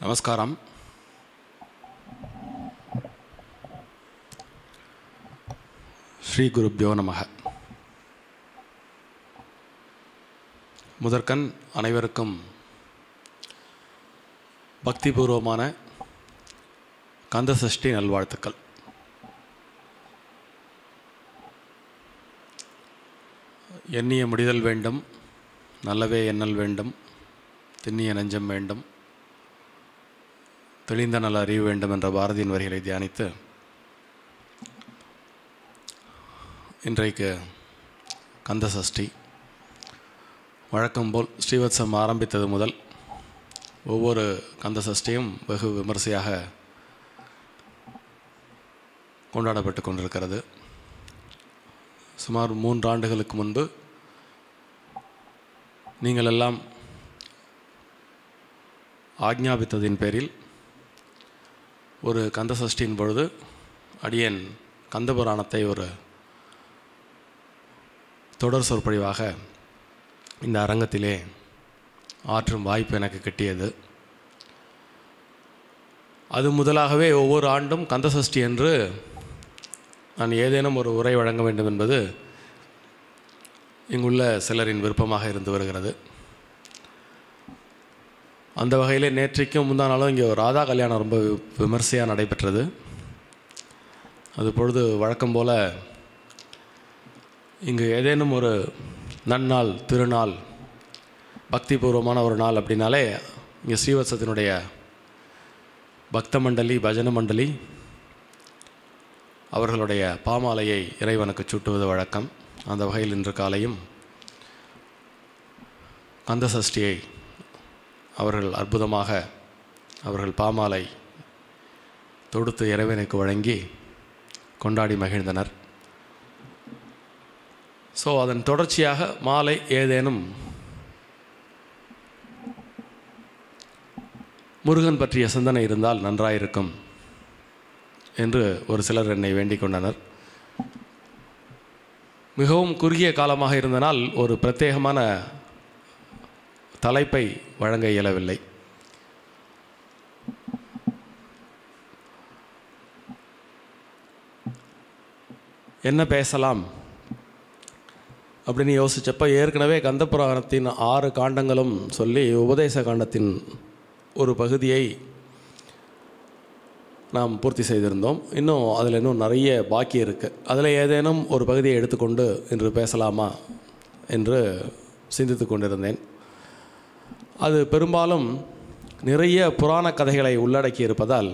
நமஸ்காரம். ஸ்ரீ குருப்யோ நமக. முதற்கண் அனைவருக்கும் பக்திபூர்வமான கந்தசஷ்டி நல்வாழ்த்துக்கள். எண்ணிய முடிதல் வேண்டும், நல்லவே எண்ணல் வேண்டும், திண்ணிய நெஞ்சம் வேண்டும், தெளிந்த நல்ல அறிவு வேண்டும் என்ற பாரதியின் வரிகளை தியானித்து இன்றைக்கு கந்தசஷ்டி வழக்கம் போல் ஸ்ரீவத்சம் ஆரம்பித்தது முதல் ஒவ்வொரு கந்தசஷ்டியும் வெகு விமரிசையாக கொண்டாடப்பட்டு கொண்டிருக்கிறது. சுமார் 3 ஆண்டுகளுக்கு முன்பு நீங்கள் எல்லாம் ஆக்ஞாபித்ததின் பேரில் ஒரு கந்தசஷ்டியின் பொழுது அடியேன் கந்தபுராணத்தை ஒரு தொடர் சொற்பொழிவாக இந்த அரங்கத்திலே ஆற்றும் வாய்ப்பு எனக்கு கிட்டியது. அது முதலாகவே ஒவ்வொரு ஆண்டும் கந்தசஷ்டி என்று நான் ஏதேனும் ஒரு உரை வழங்க வேண்டும் என்பது இங்குள்ள சிலரின் விருப்பமாக இருந்து வருகிறது. அந்த வகையில் நேற்றைக்கும் முந்தா நாளும் இங்கே ஒரு ராதா கல்யாணம் ரொம்ப விமர்சையாக நடைபெற்றது. அது பொழுது வழக்கம் போல் இங்கு ஏதேனும் ஒரு நன்னாள், திருநாள், பக்திபூர்வமான ஒரு நாள் அப்படின்னாலே இங்கே ஸ்ரீவத்சத்தினுடைய பக்த மண்டலி, பஜன மண்டலி அவர்களுடைய பாமாலையை இறைவனுக்கு சூட்டுவது வழக்கம். அந்த வகையில் இன்று காலையும் கந்தசஷ்டியை அவர்கள் அற்புதமாக அவர்கள் பாமாலை தொடுத்து இறைவனுக்கு வழங்கி கொண்டாடி மகிழ்ந்தனர். ஸோ அதன் தொடர்ச்சியாக மாலை ஏதேனும் முருகன் பற்றிய சிந்தனை இருந்தால் நன்றாயிருக்கும் என்று ஒரு சிலர் என்னை வேண்டிக் கொண்டனர். மிகவும் குறுகிய காலமாக இருந்தனால் ஒரு பிரத்யேகமான தலைப்பை வழங்க இயலவில்லை. என்ன பேசலாம் அப்படின்னு யோசித்தப்போ ஏற்கனவே கந்தபுராணத்தின் 6 காண்டங்களும் சொல்லி உபதேச காண்டத்தின் ஒரு பகுதியை நாம் பூர்த்தி செய்திருந்தோம். இன்னும் நிறைய பாக்கி இருக்குது. அதில் ஏதேனும் ஒரு பகுதியை எடுத்துக்கொண்டு இன்று பேசலாமா என்று சிந்தித்து கொண்டிருந்தேன். அது பெரும்பாலும் நிறைய புராண கதைகளை உள்ளடக்கி இருப்பதால்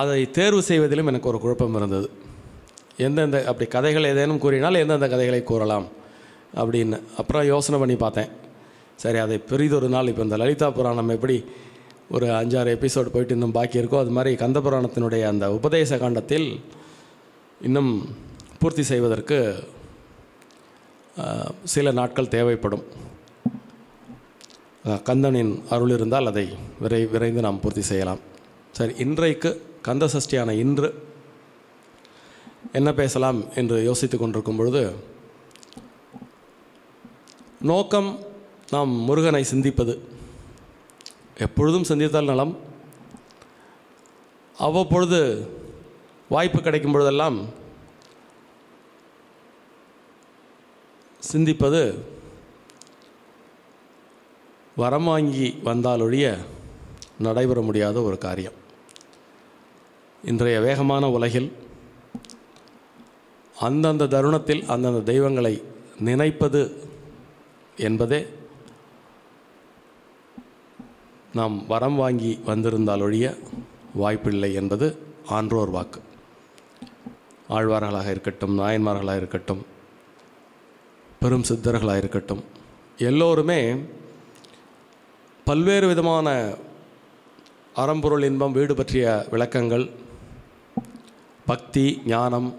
அதை தேர்வு செய்வதிலும் எனக்கு ஒரு குழப்பம் இருந்தது. எந்தெந்த அப்படி கதைகள் ஏதேனும் கூறினால் எந்தெந்த கதைகளை கூறலாம் அப்படின்னு அப்புறம் யோசனை பண்ணி பார்த்தேன். சரி, அதை பெரிதொரு நாள் இப்போ இந்த லலிதா புராணம் எப்படி ஒரு 5-6 எபிசோடு போயிட்டு இன்னும் பாக்கி இருக்கோ, அது மாதிரி கந்த புராணத்தினுடைய அந்த உபதேச காண்டத்தில் இன்னும் பூர்த்தி செய்வதற்கு சில நாட்கள் தேவைப்படும். கந்தனின் அருள் இருந்தால் அதை விரைந்து நாம் பூர்த்தி செய்யலாம். சரி, இன்றைக்கு கந்தசஷ்டியான இன்று என்ன பேசலாம் என்று யோசித்து கொண்டிருக்கும் பொழுது நோக்கம் நாம் முருகனை சிந்திப்பது. எப்பொழுதும் சிந்தித்தால் நலம். அவ்வப்பொழுது வாய்ப்பு கிடைக்கும் பொழுதெல்லாம் சிந்திப்பது வரம் வாங்கி வந்தாலொழிய நடைபெற முடியாத ஒரு காரியம். இன்றைய வேகமான உலகில் அந்தந்த தருணத்தில் அந்தந்த தெய்வங்களை நினைப்பது என்பதே நாம் வரம் வாங்கி வந்திருந்தாலொழிய வாய்ப்பில்லை என்பது ஆன்றோர் வாக்கு. ஆழ்வார்களாக இருக்கட்டும், நாயன்மார்களாக இருக்கட்டும், பெரும் சித்தர்களாக இருக்கட்டும், எல்லோருமே பல்வேறு விதமான அறம்பொருள் இன்பம் வீடு பற்றிய விளக்கங்கள், பக்தி, ஞானம்,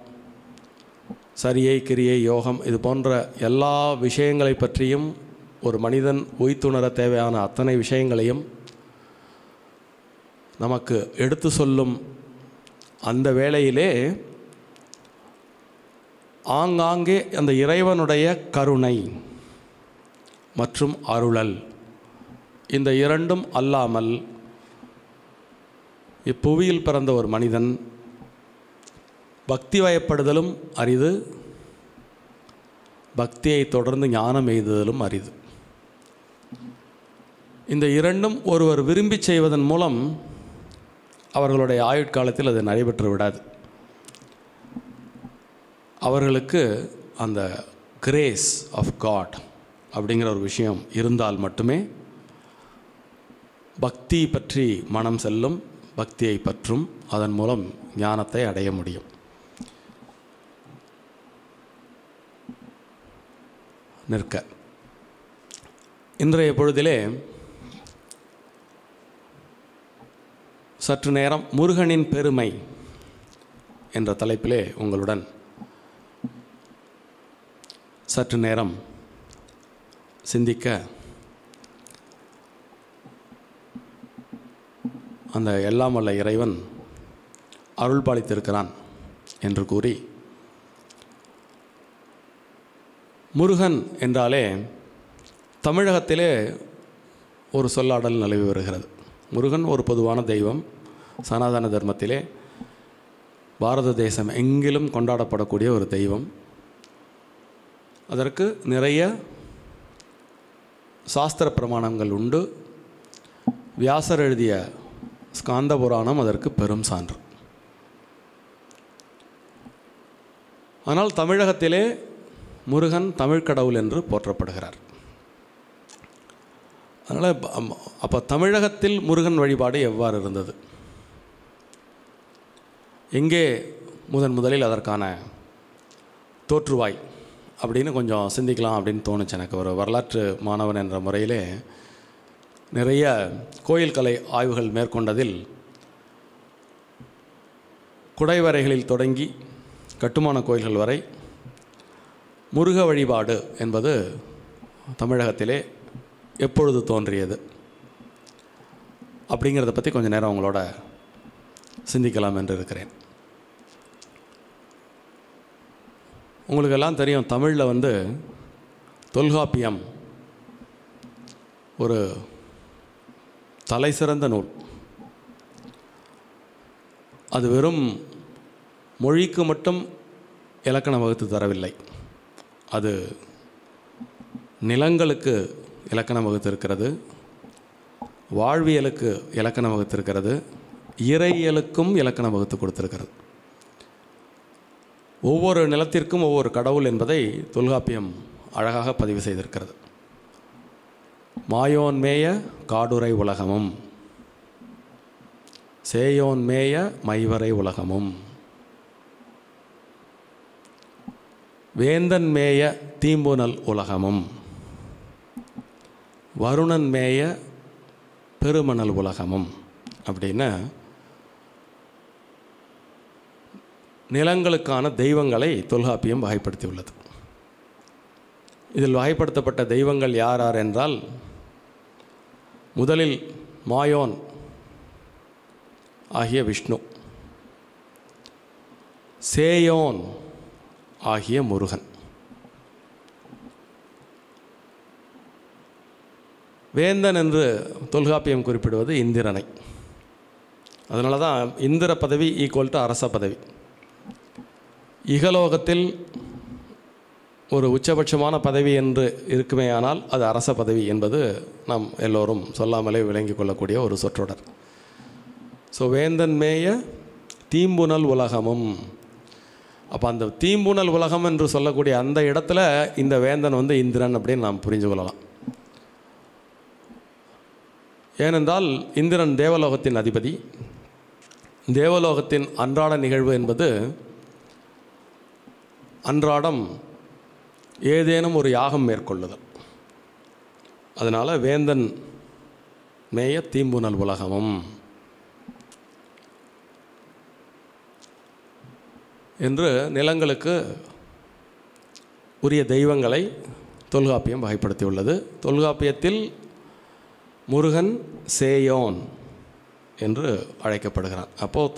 சரியை, கிரியை, யோகம், இது போன்ற எல்லா விஷயங்களை பற்றியும் ஒரு மனிதன் உய்த்துணர தேவையான அத்தனை விஷயங்களையும் நமக்கு எடுத்து சொல்லும் அந்த வேளையிலே ஆங்காங்கே அந்த இறைவனுடைய கருணை மற்றும் அருளல் இந்த இரண்டும் அல்லாமல் இப்புவியில் பிறந்த ஒரு மனிதன் பக்தி வயப்படுதலும் அரிது, பக்தியை தொடர்ந்து ஞானம் எய்துதலும் அரிது. இந்த இரண்டும் ஒருவர் விரும்பி செய்வதன் மூலம் அவர்களுடைய ஆயுட்காலத்தில் அது நடைபெற்று விடாது. அவர்களுக்கு அந்த கிரேஸ் ஆஃப் காட் அப்படிங்கிற ஒரு விஷயம் இருந்தால் மட்டுமே பக்தி பற்றி மனம் செல்லும், பக்தியை பற்றும், அதன் மூலம் ஞானத்தை அடைய முடியும். நிற்க இன்றைய பொழுதிலே சற்று நேரம் முருகனின் பெருமை என்ற தலைப்பிலே உங்களுடன் சற்று நேரம் சிந்திக்க அந்த எல்லாம் வல்ல இறைவன் அருள் பாலித்திருக்கிறான் என்று கூறி, முருகன் என்றாலே தமிழகத்திலே ஒரு சொல்லாடல் நிலவி வருகிறது. முருகன் ஒரு பொதுவான தெய்வம். சனாதன தர்மத்திலே பாரத தேசம் எங்கிலும் கொண்டாடப்படக்கூடிய ஒரு தெய்வம். அதற்கு நிறைய சாஸ்திர பிரமாணங்கள் உண்டு. வியாசர் எழுதிய ஸ்காந்த புராணம் அதற்கு பெரும் சான்று. ஆனால் தமிழகத்திலே முருகன் தமிழ் கடவுள் என்று போற்றப்படுகிறார். அதனால் அப்போ தமிழகத்தில் முருகன் வழிபாடு எவ்வாறு இருந்தது, எங்கே முதலில் அதற்கான தோற்றுவாய் அப்படின்னு கொஞ்சம் சிந்திக்கலாம் அப்படின்னு தோணுச்சு எனக்கு. ஒரு வரலாற்று மாணவன் என்ற முறையிலே நிறைய கோயில் கலை ஆய்வுகள் மேற்கொண்டதில் குடைவரைகளில் தொடங்கி கட்டுமான கோயில்கள் வரை முருக வழிபாடு என்பது தமிழகத்திலே எப்பொழுது தோன்றியது அப்படிங்கிறத பற்றி கொஞ்சம் நேரம் உங்களோட சிந்திக்கலாம் என்று இருக்கிறேன். உங்களுக்கெல்லாம் தெரியும், தமிழில் தொல்காப்பியம் ஒரு தலை சிறந்த நூல். அது வெறும் மொழிக்கு மட்டும் இலக்கணம் வகுத்து தரவில்லை, அது நிலங்களுக்கு இலக்கணம் வகுத்திருக்கிறது, வாழ்வியலுக்கு இலக்கணம் வகுத்திருக்கிறது, இறையியலுக்கும் இலக்கணம் வகுத்து கொடுத்திருக்கிறது. ஒவ்வொரு நிலத்திற்கும் ஒவ்வொரு கடவுள் என்பதை தொல்காப்பியம் அழகாக பதிவு செய்திருக்கிறது. மாயோன்மேய காடுரை உலகமும், சேயோன்மேய மைவரை உலகமும், வேந்தன் மேய தீம்புனல் உலகமும், வருணன் மேய பெருமணல் உலகமும் அப்படின்னு நிலங்களுக்கான தெய்வங்களை தொல்காப்பியம் வகைப்படுத்தியுள்ளது. இதில் வகைப்படுத்தப்பட்ட தெய்வங்கள் யார் யார் என்றால், முதலில் மாயோன் ஆகிய விஷ்ணு, சேயோன் ஆகிய முருகன், வேந்தன் என்று தொல்காப்பியம் குறிப்பிடுவது இந்திரனை. அதனால தான் இந்திர பதவி ஈக்குவல் டு அரச பதவி. இகலோகத்தில் ஒரு உச்சபட்சமான பதவி என்று இருக்குமே, ஆனால் அது அரச பதவி என்பது நாம் எல்லோரும் சொல்லாமலே விளங்கி கொள்ளக்கூடிய ஒரு சொற்றொடர். ஸோ வேந்தன் மேய தீம்புனல் உலகமும். அப்போ அந்த தீம்புனல் உலகம் என்று சொல்லக்கூடிய அந்த இடத்துல இந்த வேந்தன் இந்திரன் அப்படின்னு நாம் புரிஞ்சு கொள்ளலாம். ஏனென்றால் இந்திரன் தேவலோகத்தின் அதிபதி. தேவலோகத்தின் அன்றாட நிகழ்வு என்பது அன்றாடம் ஏதேனும் ஒரு யாகம் மேற்கொள்ளுதல். அதனால் வேந்தன் மேய தீம்புனல் உலகமும் என்று நிலங்களுக்கு உரிய தெய்வங்களை தொல்காப்பியம் வகைப்படுத்தியுள்ளது. தொல்காப்பியத்தில் முருகன் சேயோன் என்று அழைக்கப்படுகிறான். அப்போது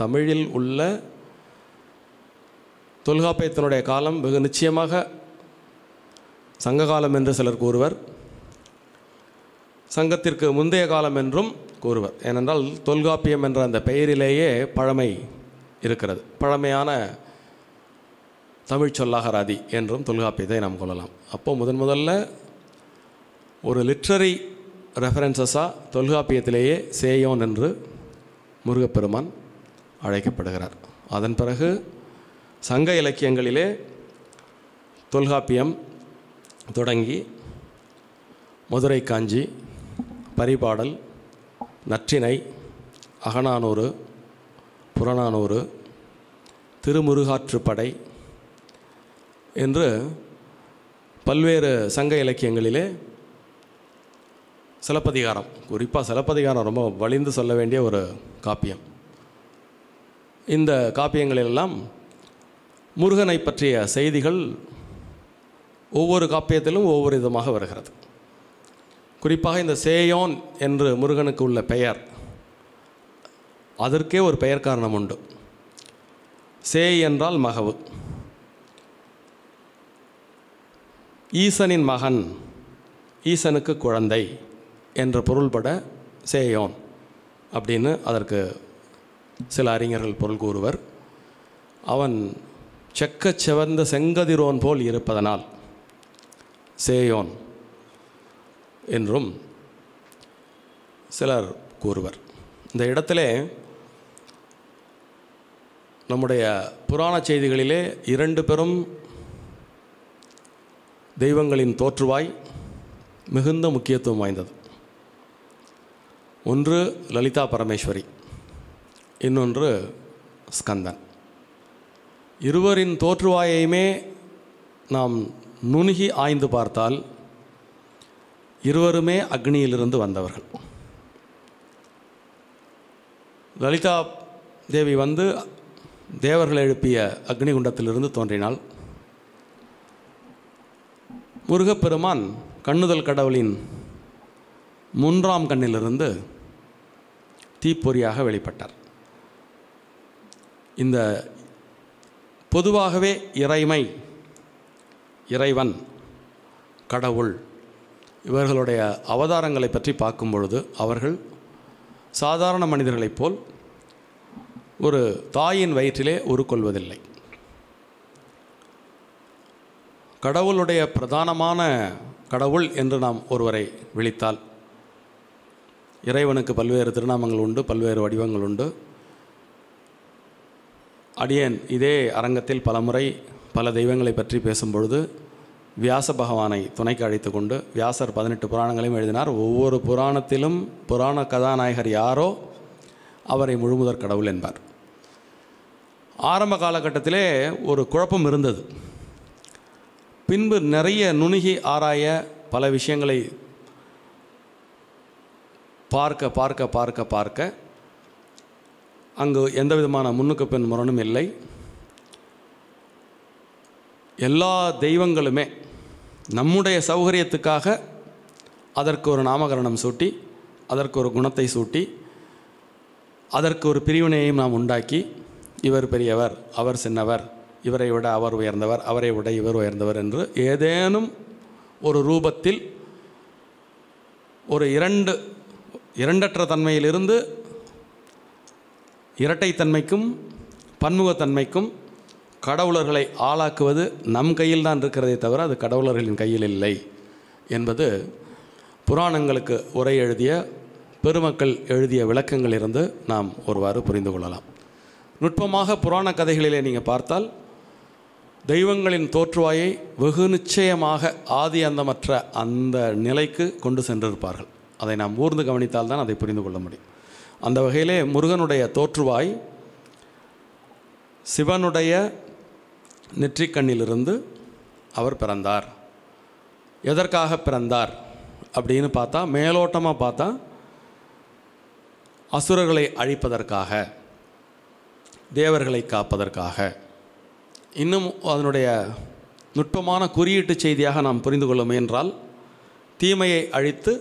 தமிழில் உள்ள தொல்காப்பியத்தினுடைய காலம் வெகு நிச்சயமாக சங்ககாலம் என்று சிலர் கூறுவர். சங்கத்திற்கு முந்தைய காலம் என்றும் கூறுவர். ஏனென்றால் தொல்காப்பியம் என்ற அந்த பெயரிலேயே பழமை இருக்கிறது. பழமையான தமிழ் சொல்லாகராதி என்றும் தொல்காப்பியத்தை நாம் கொள்ளலாம். அப்போது முதல்ல ஒரு லிட்ரரி ரெஃபரன்சஸாக தொல்காப்பியத்திலேயே சேயோன் என்று முருகப்பெருமான் அழைக்கப்படுகிறார். அதன் பிறகு சங்க இலக்கியங்களிலே தொல்காப்பியம் தொடங்கி மதுரை காஞ்சி, பரிபாடல், நற்றிணை, அகநானூறு, புறநானூறு, திருமுருகாற்றுப்படை என்று பல்வேறு சங்க இலக்கியங்களிலே சிலப்பதிகாரம், குறிப்பாக சிலப்பதிகாரம் ரொம்ப வலிந்து சொல்ல வேண்டிய ஒரு காப்பியம். இந்த காப்பியங்களிலெல்லாம் முருகனை பற்றிய செய்திகள் ஒவ்வொரு காப்பியத்திலும் ஒவ்வொரு விதமாக வருகிறது. குறிப்பாக இந்த சேயோன் என்று முருகனுக்கு உள்ள பெயர், அதற்கே ஒரு பெயர் காரணம் உண்டு. சேய் என்றால் மகவு, ஈசனின் மகன், ஈசனுக்கு குழந்தை என்ற பொருள்பட சேயோன் அப்படின்னு அதற்கு சில அறிஞர்கள் பொருள் கூறுவர். அவன் செக்கச் செவந்த செங்கதிரோன் போல் இருப்பதனால் சேயோன் என்றும் சிலர் கூறுவர். இந்த இடத்திலே நம்முடைய புராண செய்திகளிலே 2 பெரும் தெய்வங்களின் தோற்றுவாய் மிகுந்த முக்கியத்துவம் வாய்ந்தது. ஒன்று லலிதா பரமேஸ்வரி, இன்னொன்று ஸ்கந்தன். இருவரின் தோற்றுவாயையுமே நாம் நுணுகி ஆய்ந்து பார்த்தால் இருவருமே அக்னியிலிருந்து வந்தவர்கள். லலிதா தேவி தேவர்கள் எழுப்பிய அக்னிகுண்டத்திலிருந்து தோன்றினாள். முருகப்பெருமான் கண்ணுதல் கடவுளின் 3ஆம் கண்ணிலிருந்து தீப்பொறியாக வெளிப்பட்டார். இந்த பொதுவாகவே இறைவன், கடவுள் இவர்களுடைய அவதாரங்களை பற்றி பார்க்கும் பொழுது அவர்கள் சாதாரண மனிதர்களைப் போல் ஒரு தாயின் வயிற்றிலே உருக்கொள்வதில்லை. கடவுளுடைய பிரதானமான கடவுள் என்று நாம் ஒருவரை விழித்தால், இறைவனுக்கு பல்வேறு திருநாமங்கள் உண்டு, பல்வேறு வடிவங்கள் உண்டு. அடியேன் இதே அரங்கத்தில் பலமுறை பல தெய்வங்களை பற்றி பேசும்பொழுது வியாச பகவானை துணைக்கு அழைத்து கொண்டு, வியாசர் 18 புராணங்களையும் எழுதினார். ஒவ்வொரு புராணத்திலும் புராண கதாநாயகர் யாரோ அவரை முழுமுதற் கடவுள் என்பார். ஆரம்ப காலகட்டத்திலே ஒரு குழப்பம் இருந்தது. பின்பு நிறைய நுணுகி ஆராய, பல விஷயங்களை பார்க்க அங்கு எந்த விதமான முன்னுக்கு பின் முரணும் இல்லை. எல்லா தெய்வங்களுமே நம்முடைய சௌகரியத்துக்காக அதற்கு ஒரு நாமகரணம் சூட்டி, அதற்கு ஒரு குணத்தை சூட்டி, அதற்கு ஒரு பிரிவினையையும் நாம் உண்டாக்கி, இவர் பெரியவர், அவர் சின்னவர், இவரை விட அவர் உயர்ந்தவர், அவரை விட இவர் உயர்ந்தவர் என்று ஏதேனும் ஒரு ரூபத்தில் ஒரு இரண்டற்ற தன்மையிலிருந்து இரட்டைத்தன்மைக்கும் பன்முகத்தன்மைக்கும் கடவுளர்களை ஆளாக்குவது நம் கையில் தான் இருக்கிறதே தவிர அது கடவுளர்களின் கையில் இல்லை என்பது புராணங்களுக்கு உரை எழுதிய பெருமக்கள் எழுதிய விளக்கங்களிலிருந்து நாம் ஒருவாறு புரிந்து கொள்ளலாம். நுட்பமாக புராண கதைகளிலே நீங்கள் பார்த்தால் தெய்வங்களின் தோற்றுவாயை வெகு நிச்சயமாக ஆதி அந்தமற்ற அந்த நிலைக்கு கொண்டு சென்றிருப்பார்கள். அதை நாம் ஊர்ந்து கவனித்தால்தான் அதை புரிந்து கொள்ள முடியும். அந்த வகையிலே முருகனுடைய தோற்றுவாய் சிவனுடைய நெற்றிக்கண்ணிலிருந்து அவர் பிறந்தார். எதற்காக பிறந்தார் அப்படின்னு பார்த்தா, மேலோட்டமாக பார்த்தா அசுரர்களை அழிப்பதற்காக, தேவர்களை காப்பதற்காக. இன்னும் அதனுடைய நுட்பமான குறியீட்டு செய்தியாக நாம் புரிந்து கொள்ள முயன்றால், தீமையை அழித்து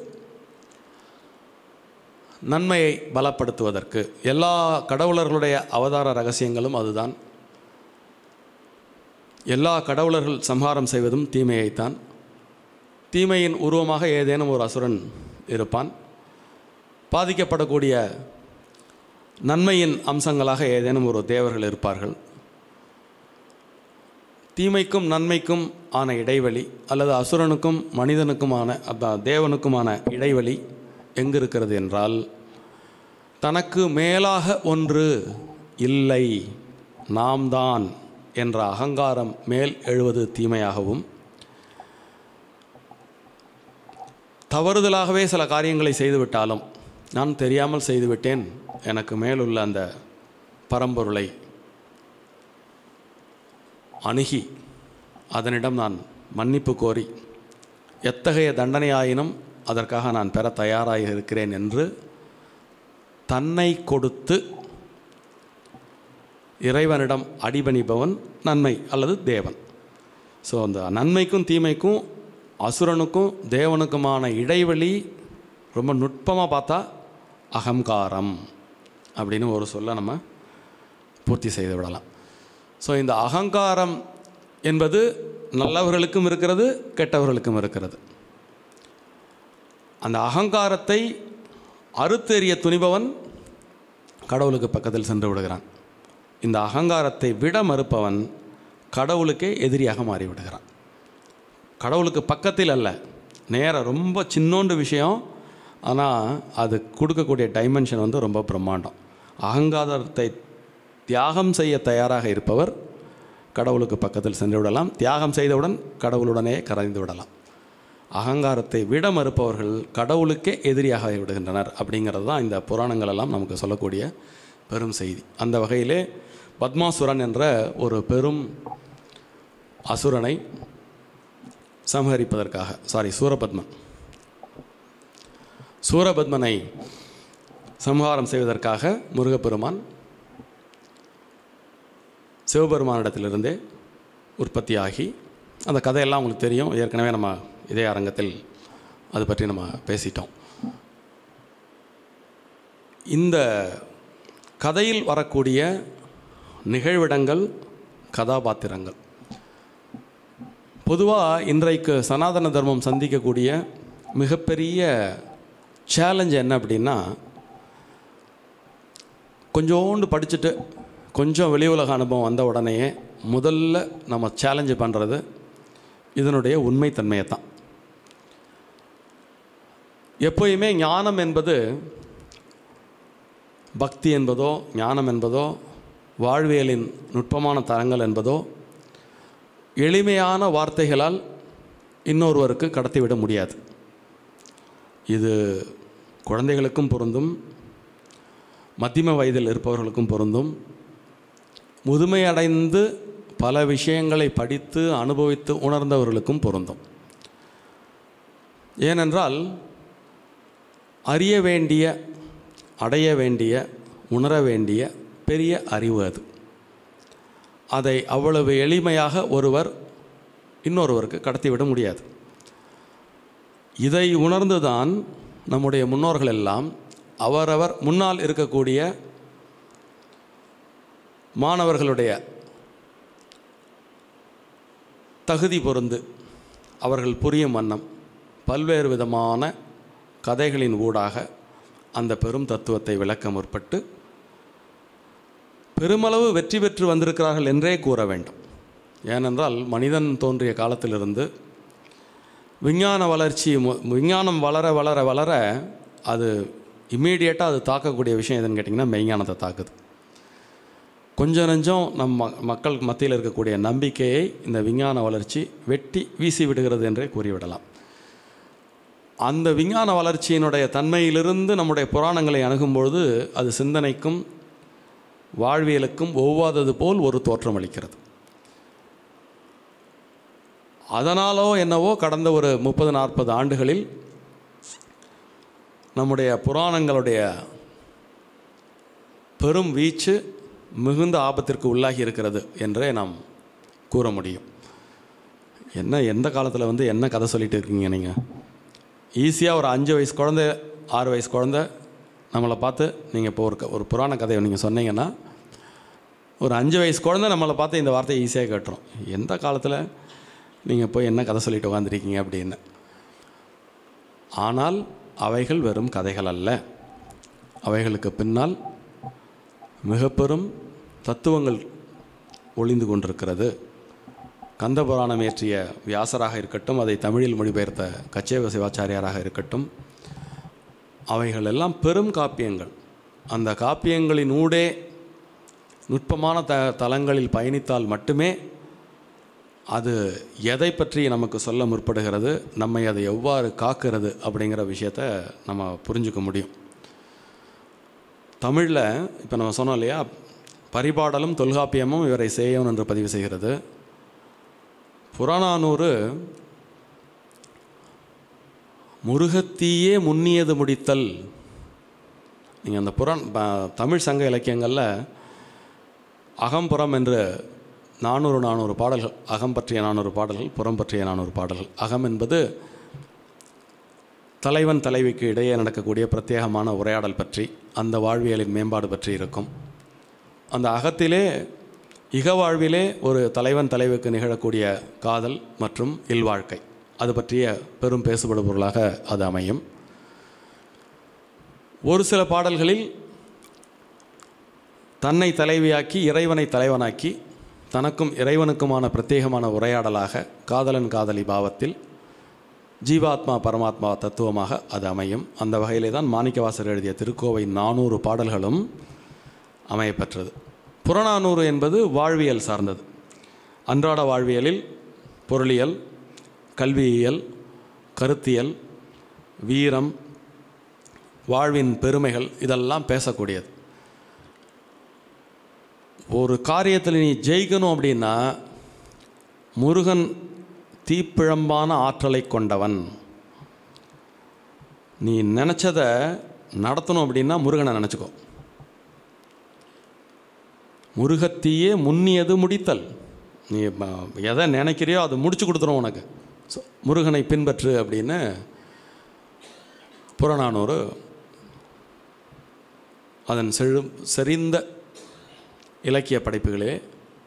நன்மையை பலப்படுத்துவதற்கு. எல்லா கடவுளர்களுடைய அவதார ரகசியங்களும் அதுதான். எல்லா கடவுளர்கள் சம்ஹாரம் செய்வதும் தீமையைத்தான். தீமையின் உருவமாக ஏதேனும் ஒரு அசுரன் இருப்பான். பாதிக்கப்படக்கூடிய நன்மையின் அம்சங்களாக ஏதேனும் ஒரு தேவர்கள் இருப்பார்கள். தீமைக்கும் நன்மைக்கும் ஆன இடைவெளி அல்லது அசுரனுக்கும் மனிதனுக்குமான தேவனுக்குமான இடைவெளி எங்கு இருக்கிறது என்றால், தனக்கு மேலாக ஒன்று இல்லை, நாம் தான் என்ற அகங்காரம் மேல் எழுவது தீமையாகவும், தவறுதலாகவே சில காரியங்களை செய்துவிட்டாலும் நான் தெரியாமல் செய்துவிட்டேன், எனக்கு மேலுள்ள அந்த பரம்பொருளை அணுகி அதனிடம் நான் மன்னிப்பு கோரி எத்தகைய தண்டனையாயினும் அதற்காக நான் பெற தயாராக இருக்கிறேன் என்று தன்னை கொடுத்து இறைவனிடம் அடிபணிபவன் நன்மை அல்லது தேவன். ஸோ அந்த நன்மைக்கும் தீமைக்கும் அசுரனுக்கும் தேவனுக்குமான இடைவெளி ரொம்ப நுட்பமாக பார்த்தா அகங்காரம் அப்படின்னு ஒரு சொல்ல நம்ம பூர்த்தி செய்து விடலாம். ஸோ இந்த அகங்காரம் என்பது நல்லவர்களுக்கும் இருக்கிறது, கெட்டவர்களுக்கும் இருக்கிறது. அந்த அகங்காரத்தை அறுத்தெறிய துணிபவன் கடவுளுக்கு பக்கத்தில் சென்று விடுகிறான். இந்த அகங்காரத்தை விட மறுப்பவன் கடவுளுக்கே எதிரியாக மாறிவிடுகிறான். கடவுளுக்கு பக்கத்தில் அல்ல, நேராக ரொம்ப சின்னோண்டு விஷயம், ஆனால் அது கொடுக்கக்கூடிய டைமென்ஷன் வந்து ரொம்ப பிரம்மாண்டம். அகங்காரத்தை தியாகம் செய்ய தயாராக இருப்பவர் கடவுளுக்கு பக்கத்தில் சென்று விடலாம். தியாகம் செய்தவுடன் கடவுளுடனே கரைந்து விடலாம். அகங்காரத்தை விட மறுப்பவர்கள் கடவுளுக்கே எதிரியாக விடுகின்றனர். அப்படிங்கிறது தான் இந்த புராணங்கள் எல்லாம் நமக்கு சொல்லக்கூடிய பெரும் செய்தி. அந்த வகையிலே பத்மாசுரன் என்ற ஒரு பெரும் அசுரனை சம்ஹரிப்பதற்காக சூரபத்மனை சம்ஹாரம் செய்வதற்காக முருகப்பெருமான் சிவபெருமானிடத்திலிருந்தே உற்பத்தியாகி, அந்த கதையெல்லாம் உங்களுக்கு தெரியும், ஏற்கனவே நம்ம இதே அரங்கத்தில் அது பற்றி நம்ம பேசிட்டோம். இந்த கதையில் வரக்கூடிய நிகழ்விடங்கள், கதாபாத்திரங்கள், பொதுவாக இன்றைக்கு சனாதன தர்மம் சந்திக்கக்கூடிய மிகப்பெரிய சேலஞ்ச் என்ன அப்படின்னா, கொஞ்சோண்டு படிச்சுட்டு கொஞ்சம் வெளி உலக அனுபவம் வந்த உடனேயே முதல்ல நம்ம சேலஞ்சு பண்ணுறது இதனுடைய உண்மைத்தன்மையை தான். எப்போயுமே ஞானம் என்பது, பக்தி என்பதோ ஞானம் என்பதோ வாழ்வியலின் நுட்பமான தரங்கள் என்பதோ எளிமையான வார்த்தைகளால் இன்னொருவருக்கு கடத்திவிட முடியாது. இது குழந்தைகளுக்கும் பொருந்தும், மத்தியம வயதில் இருப்பவர்களுக்கும் பொருந்தும், முதுமையடைந்து பல விஷயங்களை படித்து அனுபவித்து உணர்ந்தவர்களுக்கும் பொருந்தும். ஏனென்றால் அறிய வேண்டிய, அடைய வேண்டிய, உணர வேண்டிய பெரிய அறிவு அது. அதை அவ்வளவு எளிமையாக ஒருவர் இன்னொருவருக்கு கடத்திவிட முடியாது. இதை உணர்ந்துதான் நம்முடைய முன்னோர்கள் எல்லாம் அவரவர் முன்னால் இருக்கக்கூடிய மாணவர்களுடைய தகுதி பொருந்து அவர்கள் புரியும் வண்ணம் பல்வேறு விதமான கதைகளின் ஊடாக அந்த பெரும் தத்துவத்தை விளக்க முற்பட்டு பெருமளவு வெற்றி பெற்று வந்திருக்கிறார்கள் என்றே கூற வேண்டும். ஏனென்றால் மனிதன் தோன்றிய காலத்திலிருந்து விஞ்ஞானம் வளர வளர வளர அது இம்மீடியட்டாக அது தாக்கக்கூடிய விஷயம் எதுன்னு கேட்டிங்கன்னா மெய்ஞானத்தை தாக்குது. கொஞ்சம் நெஞ்சம் மக்கள் மத்தியில் இருக்கக்கூடிய நம்பிக்கையை இந்த விஞ்ஞான வளர்ச்சி வெட்டி வீசி விடுகிறது என்றே கூறிவிடலாம். அந்த விஞ்ஞான வளர்ச்சியினுடைய தன்மையிலிருந்து நம்முடைய புராணங்களை அணுகும்பொழுது அது சிந்தனைக்கும் வாழ்வியலுக்கும் ஒவ்வாதது போல் ஒரு தோற்றம் அளிக்கிறது. அதனாலோ என்னவோ கடந்த ஒரு 30-40 ஆண்டுகளில் நம்முடைய புராணங்களுடைய பெரும் வீச்சு மிகுந்த ஆபத்திற்கு உள்ளாகி இருக்கிறது என்றே நாம் கூற முடியும். எந்த காலத்தில் என்ன கதை சொல்லிட்டு இருக்கீங்க நீங்கள்? ஈஸியாக ஒரு 5 வயசு குழந்தை 6 வயசு குழந்தை நம்மளை பார்த்து நீங்கள் இப்போ ஒரு புராண கதையை நீங்கள் சொன்னீங்கன்னா ஒரு 5 வயசு குழந்தை நம்மளை பார்த்து இந்த வார்த்தையை ஈஸியாக கேட்டுரும். எந்த காலத்தில் நீங்கள் போய் என்ன கதை சொல்லிட்டு உட்காந்துருக்கீங்க அப்படின்னு. ஆனால் அவைகள் வெறும் கதைகள் அல்ல. அவைகளுக்கு பின்னால் மிக பெரும் தத்துவங்கள் ஒளிந்து கொண்டிருக்கிறது. கந்தபுராணம் இயற்றிய வியாசராக இருக்கட்டும், அதை தமிழில் மொழிபெயர்த்த கச்சேவ சிவாச்சாரியாராக இருக்கட்டும், அவைகள் எல்லாம் பெரும் காப்பியங்கள். அந்த காப்பியங்களினூடே நுட்பமான தலங்களில் பயணித்தால் மட்டுமே அது எதை பற்றி நமக்கு சொல்ல முற்படுகிறது, நம்மை அதை எவ்வாறு காக்கிறது அப்படிங்கிற விஷயத்தை நம்ம புரிஞ்சுக்க முடியும். தமிழில் இப்போ நம்ம சொன்னோம் இல்லையா, பரிபாடலும் தொல்காப்பியமும் இவரை சேயோன் என்று பதிவு செய்கிறது. புறநானூறு முருகத்தீயே முன்னியது முடித்தல். நீங்கள் அந்த தமிழ் சங்க இலக்கியங்களில் அகம்புறம் என்று 400 பாடல்கள், அகம் பற்றிய 400 பாடல்கள், புறம் பற்றிய 400 பாடல்கள். அகம் என்பது தலைவன் தலைவிக்கு இடையே நடக்கக்கூடிய பிரத்யேகமான உரையாடல் பற்றி, அந்த வாழ்வியலின் மேம்பாடு பற்றி இருக்கும். அந்த அகத்திலே இகவாழ்விலே ஒரு தலைவன் தலைவிக்கு நிகழக்கூடிய காதல் மற்றும் இல்வாழ்க்கை, அது பற்றிய பெரும் பேசுபடு பொருளாக அது அமையும். ஒரு சில பாடல்களில் தன்னை தலைவியாக்கி இறைவனை தலைவனாக்கி தனக்கும் இறைவனுக்குமான பிரத்யேகமான உரையாடலாக காதலன் காதலி பாவத்தில் ஜீவாத்மா பரமாத்மா தத்துவமாக அது அமையும். அந்த வகையிலே தான் மாணிக்கவாசகர் எழுதிய திருக்கோவை 400 பாடல்களும் அமையப்பெற்றது. புறநானூறு என்பது வாழ்வியல் சார்ந்தது. அன்றாட வாழ்வியலில் பொருளியல், கல்வியியல், கருத்தியல், வீரம், வாழ்வின் பெருமைகள் இதெல்லாம் பேசக்கூடியது. ஒரு காரியத்தில் நீ ஜெயிக்கணும் அப்படின்னா முருகன் தீப்பிழம்பான ஆற்றலை கொண்டவன். நீ நினச்சதை நடத்தணும் அப்படின்னா முருகனை நினச்சிக்கோ. முருகத்தீயே முன்னியது முடித்தல். நீ எதை நினைக்கிறியோ அதை முடிச்சு கொடுத்துரும் உனக்கு. முருகனை பின்பற்று அப்படின்னு புறநானூறு அதன் செறிந்த இலக்கிய படைப்புகளே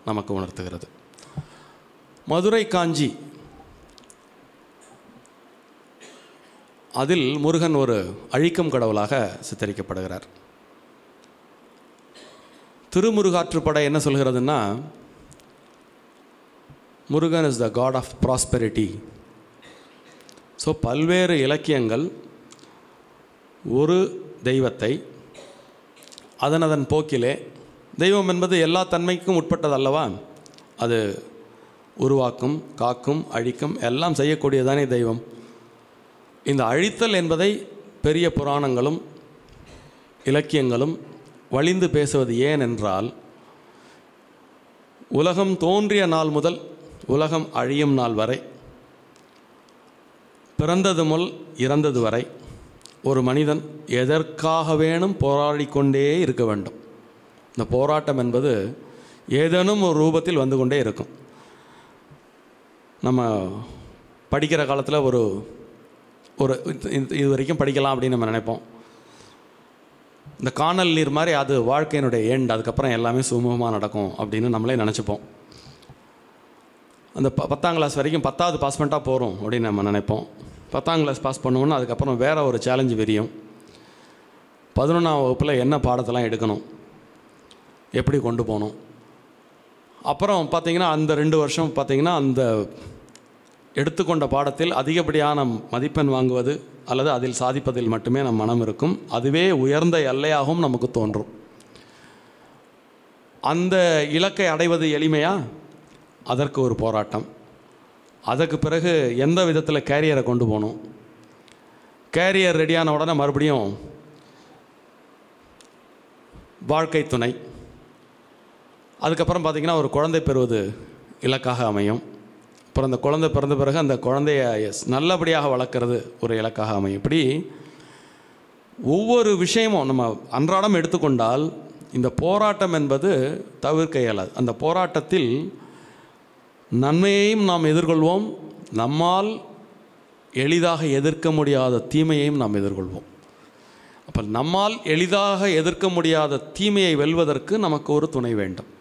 நமக்கு உணர்த்துகிறது. மதுரை காஞ்சி, அதில் முருகன் ஒரு அழிக்கும் கடவுளாக சித்தரிக்கப்படுகிறார். திருமுருகாற்றுப்படை என்ன சொல்கிறதுன்னா, Murugan is the god of prosperity. So பல்வேறு இலக்கியங்கள் ஒரு தெய்வத்தை அதன் போக்கிலே, தெய்வம் என்பது எல்லா தன்மைக்கும் உட்பட்டது அல்லவா, அது உருவாக்கும், காக்கும், அழிக்கும் எல்லாம் செய்யக்கூடியதானே தெய்வம். இந்த அழித்தல் என்பதை பெரிய புராணங்களும் இலக்கியங்களும் வலிந்து பேசுவது ஏன் என்றால், உலகம் தோன்றிய நாள் முதல் உலகம் அழியும் நாள் வரை, பிறந்தது முதல் இறந்தது வரை ஒரு மனிதன் எதற்காக வேணும் போராடிக்கொண்டே இருக்க வேண்டும். இந்த போராட்டம் என்பது ஏதேனும் ஒரு ரூபத்தில் வந்து கொண்டே இருக்கும். நம்ம படிக்கிற காலத்தில் ஒரு இது வரைக்கும் படிக்கலாம் அப்படின்னு நம்ம நினைப்போம். இந்த காணல் நீர் மாதிரி அது வாழ்க்கையினுடைய எண்ட், அதுக்கப்புறம் எல்லாமே சுமூகமாக நடக்கும் அப்படின்னு நம்மளே நினச்சிப்போம். அந்த 10ஆம் கிளாஸ் வரைக்கும் 10வது பாஸ் பண்ணிட்டால் போகிறோம் அப்படின்னு நம்ம நினைப்போம். 10ஆம் கிளாஸ் பாஸ் பண்ணுவோன்னா அதுக்கப்புறம் வேறு ஒரு சேலஞ்சு விரியும். 11ஆம் வகுப்பில் என்ன பாடத்தெல்லாம் எடுக்கணும், எப்படி கொண்டு போகணும். அப்புறம் பார்த்திங்கன்னா அந்த 2 வருஷம் பார்த்திங்கன்னா அந்த எடுத்துக்கொண்ட பாடத்தில் அதிகப்படியான மதிப்பெண் வாங்குவது அல்லது அதில் சாதிப்பதில் மட்டுமே நம் மனம் இருக்கும். அதுவே உயர்ந்த எல்லையாகவும் நமக்கு தோன்றும். அந்த இலக்கை அடைவது எளிமையா? அதற்கு ஒரு போராட்டம். அதற்கு பிறகு எந்த விதத்தில் கேரியரை கொண்டு போகணும், கேரியர் ரெடியான உடனே மறுபடியும் வாழ்க்கை துணை, அதுக்கப்புறம் பார்த்திங்கன்னா ஒரு குழந்தை பெறுவது இலக்காக அமையும். அப்புறம் அந்த குழந்தை பிறந்த பிறகு அந்த குழந்தைய நல்லபடியாக வளர்க்குறது ஒரு இலக்காக அமையும். இப்படி ஒவ்வொரு விஷயமும் நம்ம அன்றாடம் எடுத்துக்கொண்டால் இந்த போராட்டம் என்பது தவிர்க்க இயலாது. அந்த போராட்டத்தில் நன்மையையும் நாம் எதிர்கொள்வோம், நம்மால் எளிதாக எதிர்க்க முடியாத தீமையையும் நாம் எதிர்கொள்வோம். அப்போ நம்மால் எளிதாக எதிர்க்க முடியாத தீமையை வெல்வதற்கு நமக்கு ஒரு துணை வேண்டும்.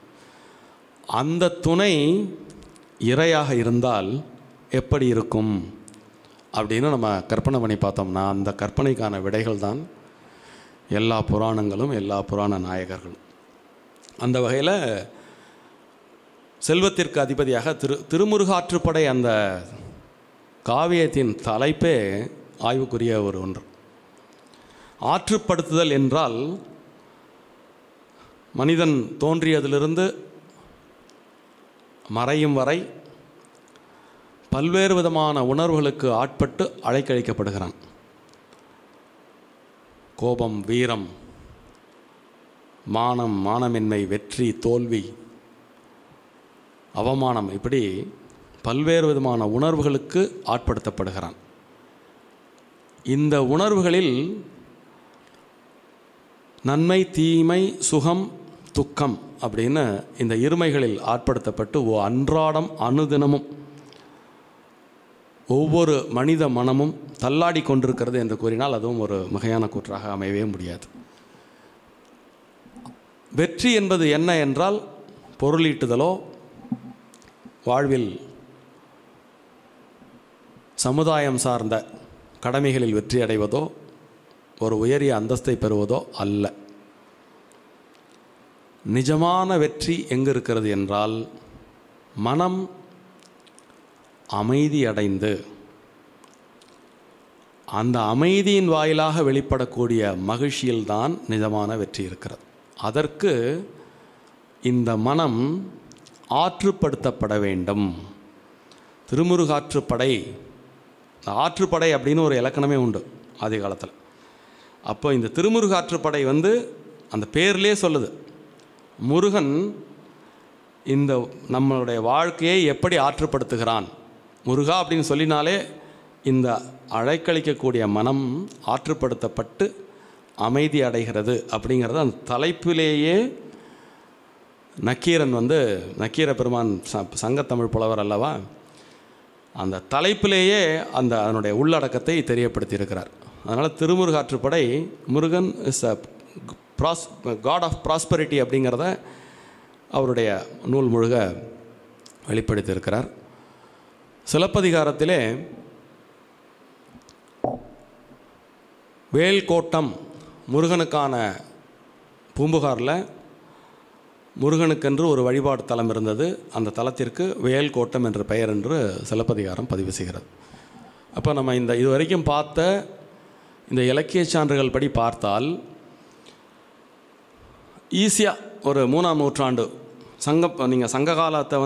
அந்த துணை இறையாக இருந்தால் எப்படி இருக்கும் அப்படின்னு நம்ம கற்பனை பண்ணி பார்த்தோம்னா அந்த கற்பனைக்கான விடைகள் தான் எல்லா புராணங்களும், எல்லா புராண நாயகர்களும். அந்த வகையில் செல்வத்திற்கு அதிபதியாக திருமுருகாற்றுப்படை அந்த காவியத்தின் தலைப்பே ஆய்வுக்குரிய ஒன்று. ஆற்றுப்படுத்துதல் என்றால் மனிதன் தோன்றியதிலிருந்து மறையும் வரை பல்வேறு விதமான உணர்வுகளுக்கு ஆட்பட்டு அழைக்கழிக்கப்படுகிறான். கோபம், வீரம், மானம், மானமின்மை, வெற்றி, தோல்வி, அவமானம், இப்படி பல்வேறு விதமான உணர்வுகளுக்கு ஆட்படுத்தப்படுகிறான். இந்த உணர்வுகளில் நன்மை, தீமை, சுகம், துக்கம் அப்படின்னு இந்த இருமைகளில் ஆட்படுத்தப்பட்டு அன்றாடம் அனுதினமும் ஒவ்வொரு மனித மனமும் தள்ளாடி கொண்டிருக்கிறது என்று கூறினால் அதுவும் ஒரு மிகையான கூற்றாக அமையவே முடியாது. வெற்றி என்பது என்ன என்றால் பொருளீட்டுதலோ, வாழ்வில் சமுதாயம் சார்ந்த கடமைகளில் வெற்றி அடைவதோ, ஒரு உயரிய அந்தஸ்தை பெறுவதோ அல்ல. நிஜமான வெற்றி எங்கு இருக்கிறது என்றால் மனம் அமைதி அடைந்து அந்த அமைதியின் வாயிலாக வெளிப்படக்கூடிய மகிழ்ச்சியில்தான் நிஜமான வெற்றி இருக்கிறது. அதற்கு இந்த மனம் ஆற்றுப்படுத்தப்பட வேண்டும். திருமுருகாற்றுப்படை, ஆற்றுப்படை அப்படின்னு ஒரு இலக்கணமே உண்டு ஆதி காலத்தில். அப்போ இந்த திருமுருகாற்றுப்படை அந்த பேர்லேயே சொல்லுது, முருகன் இந்த நம்மளுடைய வாழ்க்கையை எப்படி ஆற்றுப்படுத்துகிறான். முருகா அப்படின்னு சொல்லினாலே இந்த அழைக்களிக்கக்கூடிய மனம் ஆற்றுப்படுத்தப்பட்டு அமைதி அடைகிறது அப்படிங்கிறது அந்த தலைப்பிலேயே நக்கீரன் நக்கீர பெருமான் சங்கத்தமிழ் புலவர் அல்லவா, அந்த தலைப்பிலேயே அதனுடைய உள்ளடக்கத்தை தெரியப்படுத்தியிருக்கிறார். அதனால் Thirumurugatruppadai, Murugan is a god of prosperity அப்படிங்கிறத அவருடைய நூல் முழுக வெளிப்படுத்தியிருக்கிறார். சிலப்பதிகாரத்திலே வேல்கோட்டம் முருகனுக்கான பூம்புகாரில் முருகனுக்கென்று ஒரு வழிபாடு தலம் இருந்தது. அந்த தலத்திற்கு வேல்கோட்டம் என்ற பெயர் என்று சிலப்பதிகாரம் பதிவு செய்கிறது. அப்போ நம்ம இதுவரைக்கும் பார்த்த இந்த இலக்கிய சான்றுகள் படி பார்த்தால் ஈஸியாக ஒரு 3ஆம் நூற்றாண்டு நீங்கள் சங்க காலத்தை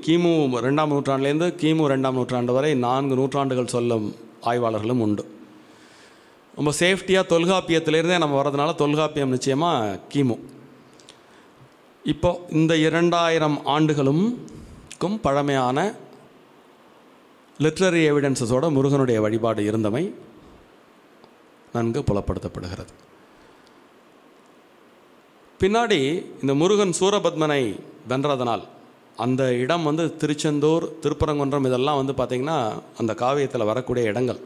கிமு 2ஆம் நூற்றாண்டுலேருந்து கிமு 2ஆம் நூற்றாண்டு வரை 4 நூற்றாண்டுகள் சொல்லும் ஆய்வாளர்களும் உண்டு. ரொம்ப சேஃப்டியாக தொல்காப்பியத்திலேருந்தே நம்ம வர்றதுனால தொல்காப்பியம் நிச்சயமாக கிமு. இப்போ இந்த 2000 ஆண்டுகளுக்கும் பழமையான லிட்ரரி எவிடன்ஸஸோட முருகனுடைய வழிபாடு இருந்தமை நன்கு புலப்படுத்தப்படுகிறது. பின்னாடி இந்த முருகன் சூரபத்மனை வென்றதனால் அந்த இடம் திருச்செந்தூர், திருப்பரங்குன்றம், இதெல்லாம் பார்த்திங்கன்னா அந்த காவியத்தில் வரக்கூடிய இடங்கள்.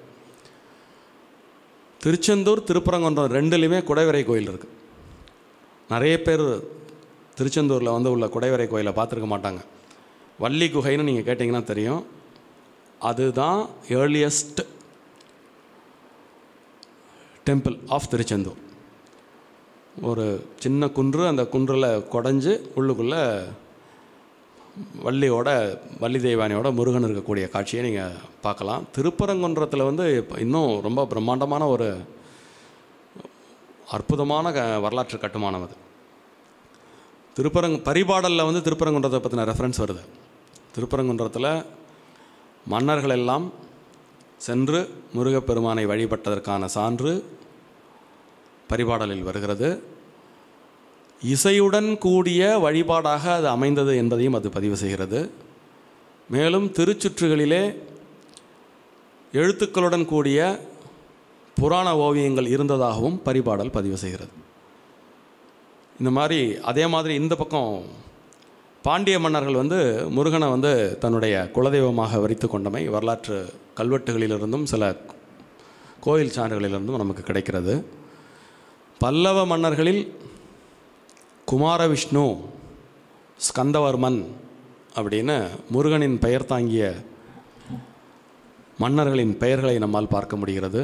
திருச்செந்தூர், திருப்பரங்குன்றம் ரெண்டுலேயுமே குடைவரை கோயில் இருக்குது. நிறைய பேர் திருச்செந்தூரில் உள்ள குடைவரை கோயிலை பார்த்துருக்க மாட்டாங்க. வள்ளி குகைன்னு நீங்கள் கேட்டிங்கன்னா தெரியும். அதுதான் ஏர்லியஸ்ட் டெம்பிள் ஆஃப் திருச்செந்தூர். ஒரு சின்ன குன்று, அந்த குன்றில் குடஞ்சி உள்ளுக்குள்ளே வள்ளி தெய்வானியோட முருகன் இருக்கக்கூடிய காட்சியை நீங்கள் பார்க்கலாம். திருப்பரங்குன்றத்தில் இன்னும் ரொம்ப பிரம்மாண்டமான ஒரு அற்புதமான வரலாற்று கட்டுமானம் அது. பரிபாடலில் திருப்பரங்குன்றத்தை பற்றின ரெஃபரன்ஸ் வருது. திருப்பரங்குன்றத்தில் மன்னர்கள் எல்லாம் சென்று முருகப்பெருமானை வழிபட்டதற்கான சான்று பரிபாடலில் வருகிறது. இசையுடன் கூடிய வழிபாடாக அது அமைந்தது என்பதையும் அது பதிவு செய்கிறது. மேலும் திருச்சுற்றுகளிலே எழுத்துக்களுடன் கூடிய புராண ஓவியங்கள் இருந்ததாகவும் பரிபாடல் பதிவு செய்கிறது. இந்த மாதிரி அதே மாதிரி இந்த பக்கம் பாண்டிய மன்னர்கள் முருகனை தன்னுடைய குலதெய்வமாக வரித்து கொண்டமை வரலாற்று கல்வெட்டுகளிலிருந்தும் சில கோயில் சான்றுகளிலிருந்தும் நமக்கு கிடைக்கிறது. பல்லவ மன்னர்களில் குமாரவிஷ்ணு, ஸ்கந்தவர்மன் அப்படின்னு முருகனின் பெயர் தாங்கிய மன்னர்களின் பெயர்களை நம்மால் பார்க்க முடிகிறது.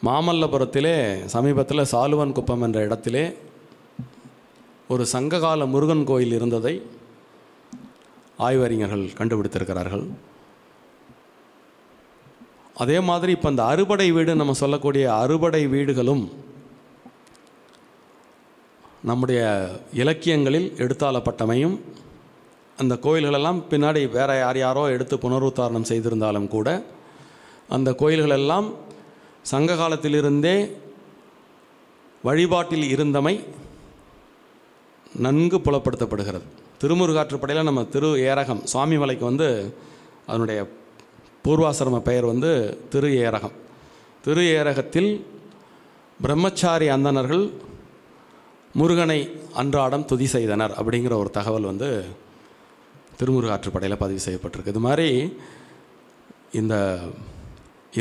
மாமல்லபுரத்திலே சமீபத்தில் சாலுவன் குப்பம் என்ற இடத்திலே ஒரு சங்ககால முருகன் கோயில் இருந்ததை ஆய்வறிஞர்கள் கண்டுபிடித்திருக்கிறார்கள். அதே மாதிரி இப்போ இந்த அறுபடை வீடு நம்ம சொல்லக்கூடிய அறுபடை வீடுகளும் நம்முடைய இலக்கியங்களில் எடுத்தாளப்பட்டமையும், அந்த கோயில்களெல்லாம் பின்னாடி வேறு யாரோ எடுத்து புனருத்தாரணம் செய்திருந்தாலும் கூட அந்த கோயில்களெல்லாம் சங்க காலத்திலிருந்தே வழிபாட்டில் இருந்தமை நன்கு புலப்படுத்தப்படுகிறது. திருமுருகாற்றுப்படையில் நம்ம திரு ஏரகம் சுவாமிமலைக்கு அதனுடைய பூர்வாசிரம பெயர் திரு ஏரகம். திரு ஏரகத்தில் பிரம்மச்சாரி அந்தணர்கள் முருகனை அன்றாடம் துதி செய்தனர் அப்படிங்கிற ஒரு தகவல் திருமுருகாற்றுப்படையில் பதிவு செய்யப்பட்டிருக்கு. இது மாதிரி இந்த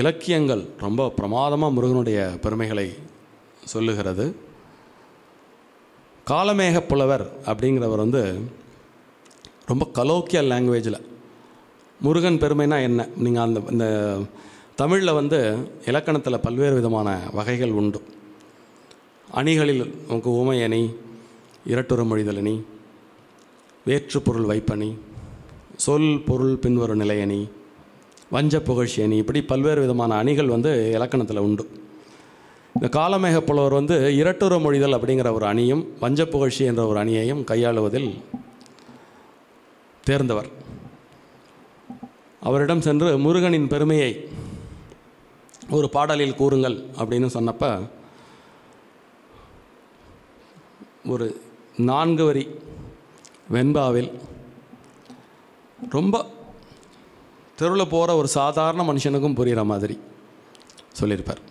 இலக்கியங்கள் ரொம்ப பிரமாதமாக முருகனுடைய பெருமைகளை சொல்லுகிறது. காலமேக புலவர் அப்படிங்கிறவர் ரொம்ப கலோக்கியல் லாங்குவேஜில் முருகன் பெருமைனா என்ன, நீங்கள் இந்த தமிழில் இலக்கணத்தில் பல்வேறு விதமான வகைகள் உண்டு. அணிகளில் உமை அணி, இரட்டுற மொழிதல் அணி, வேற்று பொருள் வைப்பணி, சொல் பொருள் பின்வரும் நிலையணி, வஞ்ச புகழ்ச்சி அணி, இப்படி பல்வேறு விதமான அணிகள் இலக்கணத்தில் உண்டு. இந்த காலமேக புலவர் இரட்டுற மொழிதல் அப்படிங்கிற ஒரு அணியும் வஞ்ச புகழ்ச்சி என்ற ஒரு அணியையும் கையாளுவதில் தேர்ந்தவர். அவரிடம் சென்று முருகனின் பெருமையை ஒரு பாடலில் கூறுங்கள் அப்படின்னு சொன்னப்போ ஒரு 4 வரி வெண்பாவில் ரொம்ப தெருவில் போகிற ஒரு சாதாரண மனுஷனுக்கும் புரிகிற மாதிரி சொல்லியிருப்பார்.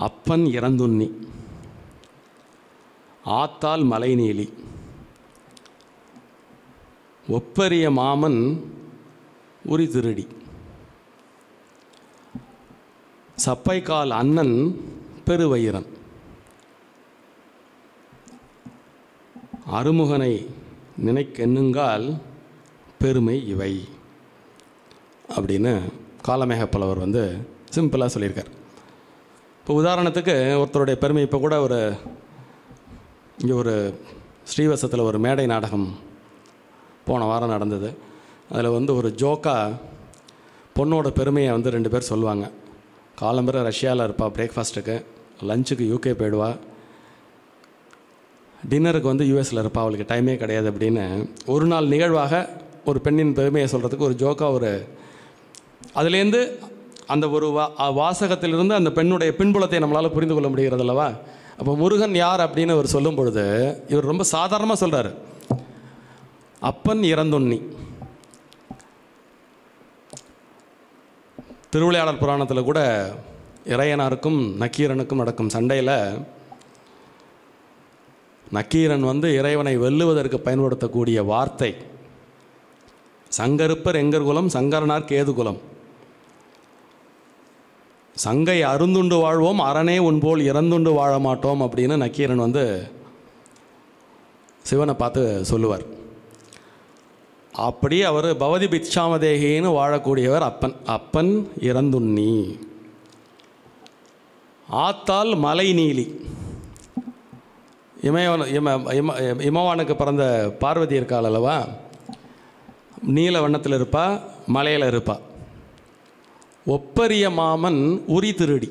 அப்பன் இறந்துண்ணி, ஆத்தால் மலை நீலி, ஒப்பரிய மாமன் உரி திருடி, சப்பைக்கால் அண்ணன் பெருவயிரன், அருமுகனை நினைக்கெண்ணுங்கால் பெருமை இவை அப்படின்னு காலமேக புலவர் சிம்பிளாக சொல்லியிருக்கார். இப்போ உதாரணத்துக்கு ஒருத்தருடைய பெருமை, இப்போ கூட இங்கே ஒரு ஸ்ரீவசத்தில் ஒரு மேடை நாடகம் போன வாரம் நடந்தது. அதில் ஒரு ஜோக்கா பொண்ணோட பெருமையை 2 பேர் சொல்லுவாங்க. காலம்பரை ரஷ்யாவில் இருப்பாள் பிரேக்ஃபாஸ்ட்டுக்கு, லஞ்சுக்கு யூகே போயிடுவா, டின்னருக்கு யூஎஸில் இருப்பா, அவளுக்கு டைமே கிடையாது அப்படின்னு ஒரு நாள் நிகழ்வாக ஒரு பெண்ணின் பெருமையை சொல்கிறதுக்கு ஒரு ஜோக்காக அதுலேருந்து அந்த ஒரு வாசகத்திலிருந்து அந்த பெண்ணுடைய பின்புலத்தை நம்மளால் புரிந்து கொள்ள முடிகிறது அல்லவா. அப்போ முருகன் யார் அப்படின்னு அவர் சொல்லும் பொழுது இவர் ரொம்ப சாதாரணமாக சொல்கிறார். அப்பன் இறந்துண்ணி. திருவிளையாடல் புராணத்தில் கூட இறையனாருக்கும் நக்கீரனுக்கும் நடக்கும் சண்டையில் நக்கீரன் இறைவனை வெல்லுவதற்கு பயன்படுத்தக்கூடிய வார்த்தை சங்கருப்பர் எங்கர் குலம், சங்கரனார் கேது குலம், சங்கை அருந்துண்டு வாழ்வோம், அரணே உன்போல் இறந்துண்டு வாழ மாட்டோம் அப்படின்னு நக்கீரன் சிவனை பார்த்து சொல்லுவார். அப்படி அவர் பவதி பிச்சாமதேகின்னு வாழக்கூடியவர் அப்பன். அப்பன் இறந்துண்ணி, ஆத்தால் மலை நீலி. இமவானுக்கு பிறந்த பார்வதி இருக்காள் அல்லவா, நீல வண்ணத்தில் இருப்பா, மலையில் இருப்பா. ஒப்பரிய மாமன் உரி திருடி.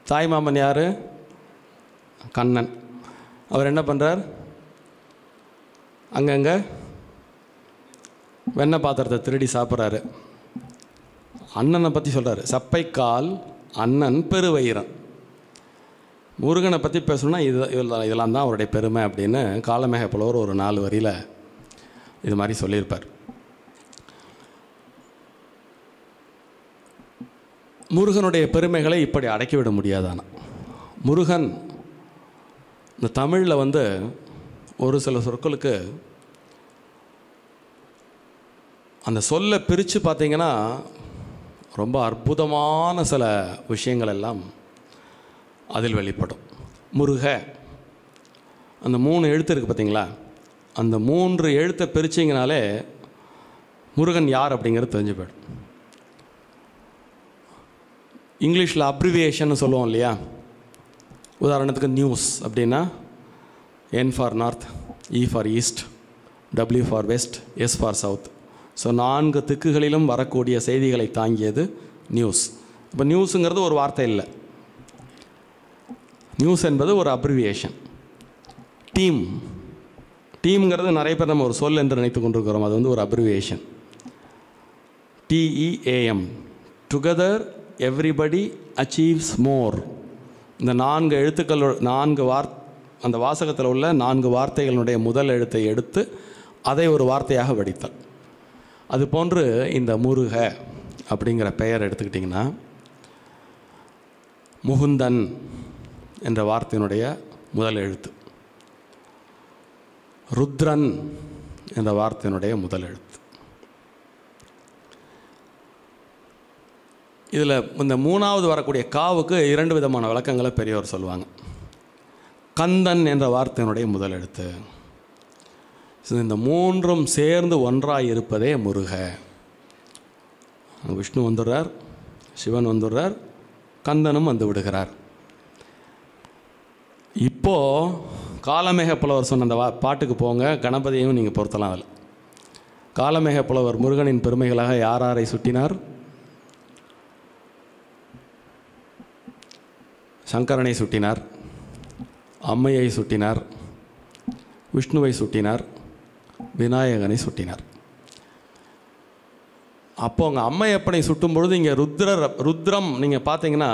தாய் மாமன் யார்? கண்ணன். அவர் என்ன பண்ணுறார்? அங்கங்கே வெண்ணெய் பாத்திரத்தை திருடி சாப்பிட்றாரு. அண்ணனை பற்றி சொல்கிறார். சப்பைக்கால் அண்ணன் பெருவயிரன். முருகனை பற்றி பேசணுன்னா இதெல்லாம் தான் அவருடைய பெருமை அப்படின்னு காலமேக புலவர் ஒரு 4 வரியில் இது மாதிரி சொல்லியிருப்பார். முருகனுடைய பெருமைகளை இப்படி அடக்கிவிட முடியாதானா? முருகன் இந்த தமிழில் ஒரு சில சொற்களுக்கு அந்த சொல்லை பிரித்து பார்த்திங்கன்னா ரொம்ப அற்புதமான சில விஷயங்கள் எல்லாம் அதில் வெளிப்படும். முருக, அந்த 3 எழுத்து இருக்குது பார்த்திங்களா, அந்த 3 எழுத்தை பிரிச்சிங்கனாலே முருகன் யார் அப்படிங்கிறது தெரிஞ்சு போயிடும். இங்கிலீஷில் அப்ரிவியேஷன் சொல்லுவோம் இல்லையா? உதாரணத்துக்கு நியூஸ் அப்படின்னா N for north, E for east, W for west, S for south. So 4 திக்குகளிலும் வரக்கூடிய செய்திகளை தாங்கியது நியூஸ். இப்போ நியூஸுங்கிறது ஒரு வார்த்தை இல்லை, நியூஸ் என்பது ஒரு அப்ரிவியேஷன். டீம், டீம்ங்கிறது நிறைய பேர் நம்ம ஒரு சொல் என்று நினைத்து கொண்டிருக்கிறோம், அது வந்து ஒரு abbreviation. TEAM, together everybody achieves more. இந்த 4 எழுத்துக்கள், 4 அந்த வாசகத்தில் உள்ள 4 வார்த்தைகளுடைய முதல் எழுத்தை எடுத்து அதை ஒரு வார்த்தையாக வடித்தல். அதுபோன்று இந்த முருக அப்படிங்கிற பெயர் எடுத்துக்கிட்டிங்கன்னா, முகுந்தன் என்ற வார்த்தையினுடைய முதல் எழுத்து, ருத்ரன் என்ற வார்த்தையினுடைய முதல் எழுத்து. இதில் இந்த 3வது வரக்கூடிய காவுக்கு 2 விதமான விளக்கங்களை பெரியவர் சொல்லுவாங்க. கந்தன் என்ற வார்த்தையினுடைய முதல் எழுத்து. இந்த 3ம் சேர்ந்து ஒன்றாக இருப்பதே முருக. விஷ்ணு வந்துடுறார், சிவன் வந்துடுறார், கந்தனும் வந்து விடுகிறார். இப்போது காலமேக புலவர் சொன்ன அந்த பாட்டுக்கு போங்க, கணபதியையும் நீங்கள் பொருத்தலாம். அதில் காலமேக புலவர் முருகனின் பெருமைகளாக யார் யாரை சுட்டினார்? சங்கரனை சுட்டினார், அம்மையை சுட்டினார், விஷ்ணுவை சுட்டினார், விநாயகனை சுட்டினார். அப்போ அங்கே அம்மையப்பனை சுட்டும் பொழுது இங்கே ருத்ரம் நீங்கள் பார்த்தீங்கன்னா,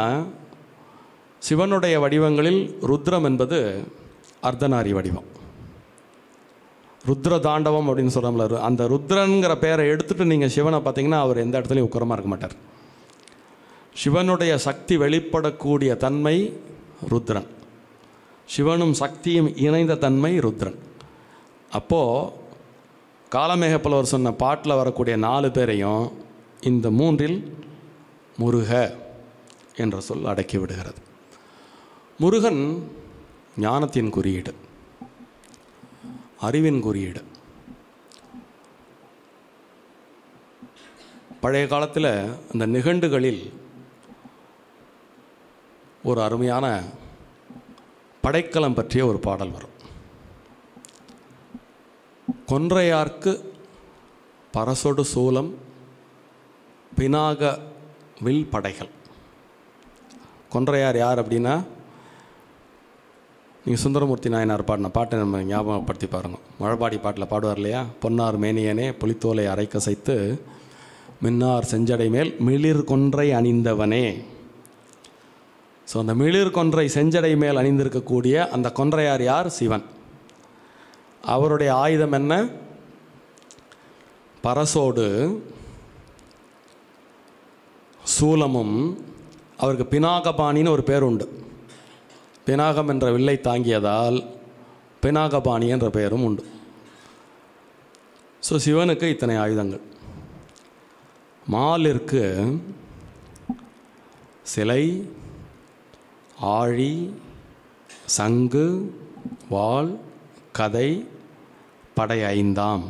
சிவனுடைய வடிவங்களில் ருத்ரம் என்பது அர்த்தநாரி வடிவம். ருத்ர தாண்டவம் அப்படின்னு சொல்கிறோம்ல, அந்த ருத்ரங்கிற பெயரை எடுத்துகிட்டு நீங்கள் சிவனை பார்த்தீங்கன்னா அவர் எந்த இடத்துலையும் உக்கரமாக இருக்க மாட்டார். சிவனுடைய சக்தி வெளிப்படக்கூடிய தன்மை ருத்ரன், சிவனும் சக்தியும் இணைந்த தன்மை ருத்ரன். அப்போது காலமேக புலவர் சொன்ன பாட்டில் வரக்கூடிய 4 பேரையும் இந்த 3இல் முருக என்ற சொல் அடக்கி விடுகிறது. முருகன் ஞானத்தின் குறியீடு, அறிவின் குறியீடு. பழைய காலத்தில் அந்த நிகண்டுகளில் ஒரு அருமையான படைக்கலம் பற்றிய ஒரு பாடல் வரும். கொன்றையார்க்கு பரசொடு சூலம் பினாக வில் படைகள். கொன்றையார் யார் அப்படின்னா, நீங்கள் சுந்தரமூர்த்தி நாயனார் பாடின பாட்டை நம்ம ஞாபகப்படுத்தி பாருங்கள். மழபாடி பாட்டில் பாடுவார் இல்லையா? பொன்னார் மேனியனே புலித்தோலை அரைக்கசைத்து மின்னார் செஞ்சடை மேல் மிளிர் கொன்றை அணிந்தவனே. ஸோ அந்த மிளிர் கொன்றை செஞ்சடை மேல் அணிந்திருக்கக்கூடிய அந்த கொன்றையார் யார்? சிவன். அவருடைய ஆயுதம் என்ன? பரசோடு சூலமும். அவருக்கு பினாகபாணின்னு ஒரு பேர் உண்டு. பினாகம் என்ற வில்லை தாங்கியதால் பினாகபாணி என்ற பெயரும் உண்டு. ஸோ சிவனுக்கு இத்தனை ஆயுதங்கள். மாலிற்கு சிலை, ஆழி, சங்கு, வாள், கதை, படை 5ஆம்.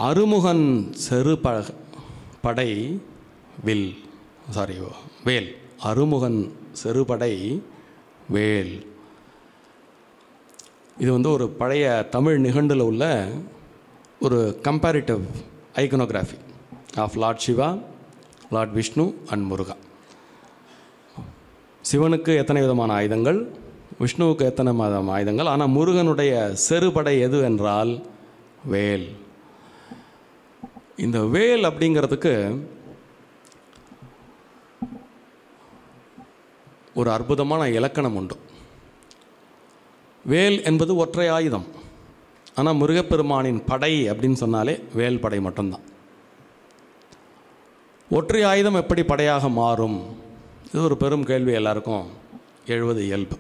அருமுகன் செரு படை வில், வேல். அருமுகன் செருபடை வேல். இது வந்து ஒரு பழைய தமிழ் நிகண்டில் உள்ள ஒரு comparative iconography of Lord Shiva, Lord Vishnu and Muruga. சிவனுக்கு எத்தனை விதமான ஆயுதங்கள், விஷ்ணுவுக்கு எத்தனை விதமான ஆயுதங்கள். ஆனால் முருகனுடைய செருபடை எது என்றால் வேல். இந்த வேல் அப்படிங்கிறதுக்கு ஒரு அற்புதமான இலக்கணம் உண்டு. வேல் என்பது ஒற்றை ஆயுதம். ஆனால் முருகப்பெருமானின் படை அப்படின்னு சொன்னாலே வேல் படை மட்டும்தான். ஒற்றை ஆயுதம் எப்படி படையாக மாறும்? இது ஒரு பெரும் கேள்வி எல்லாருக்கும் எழுவது இயல்பு.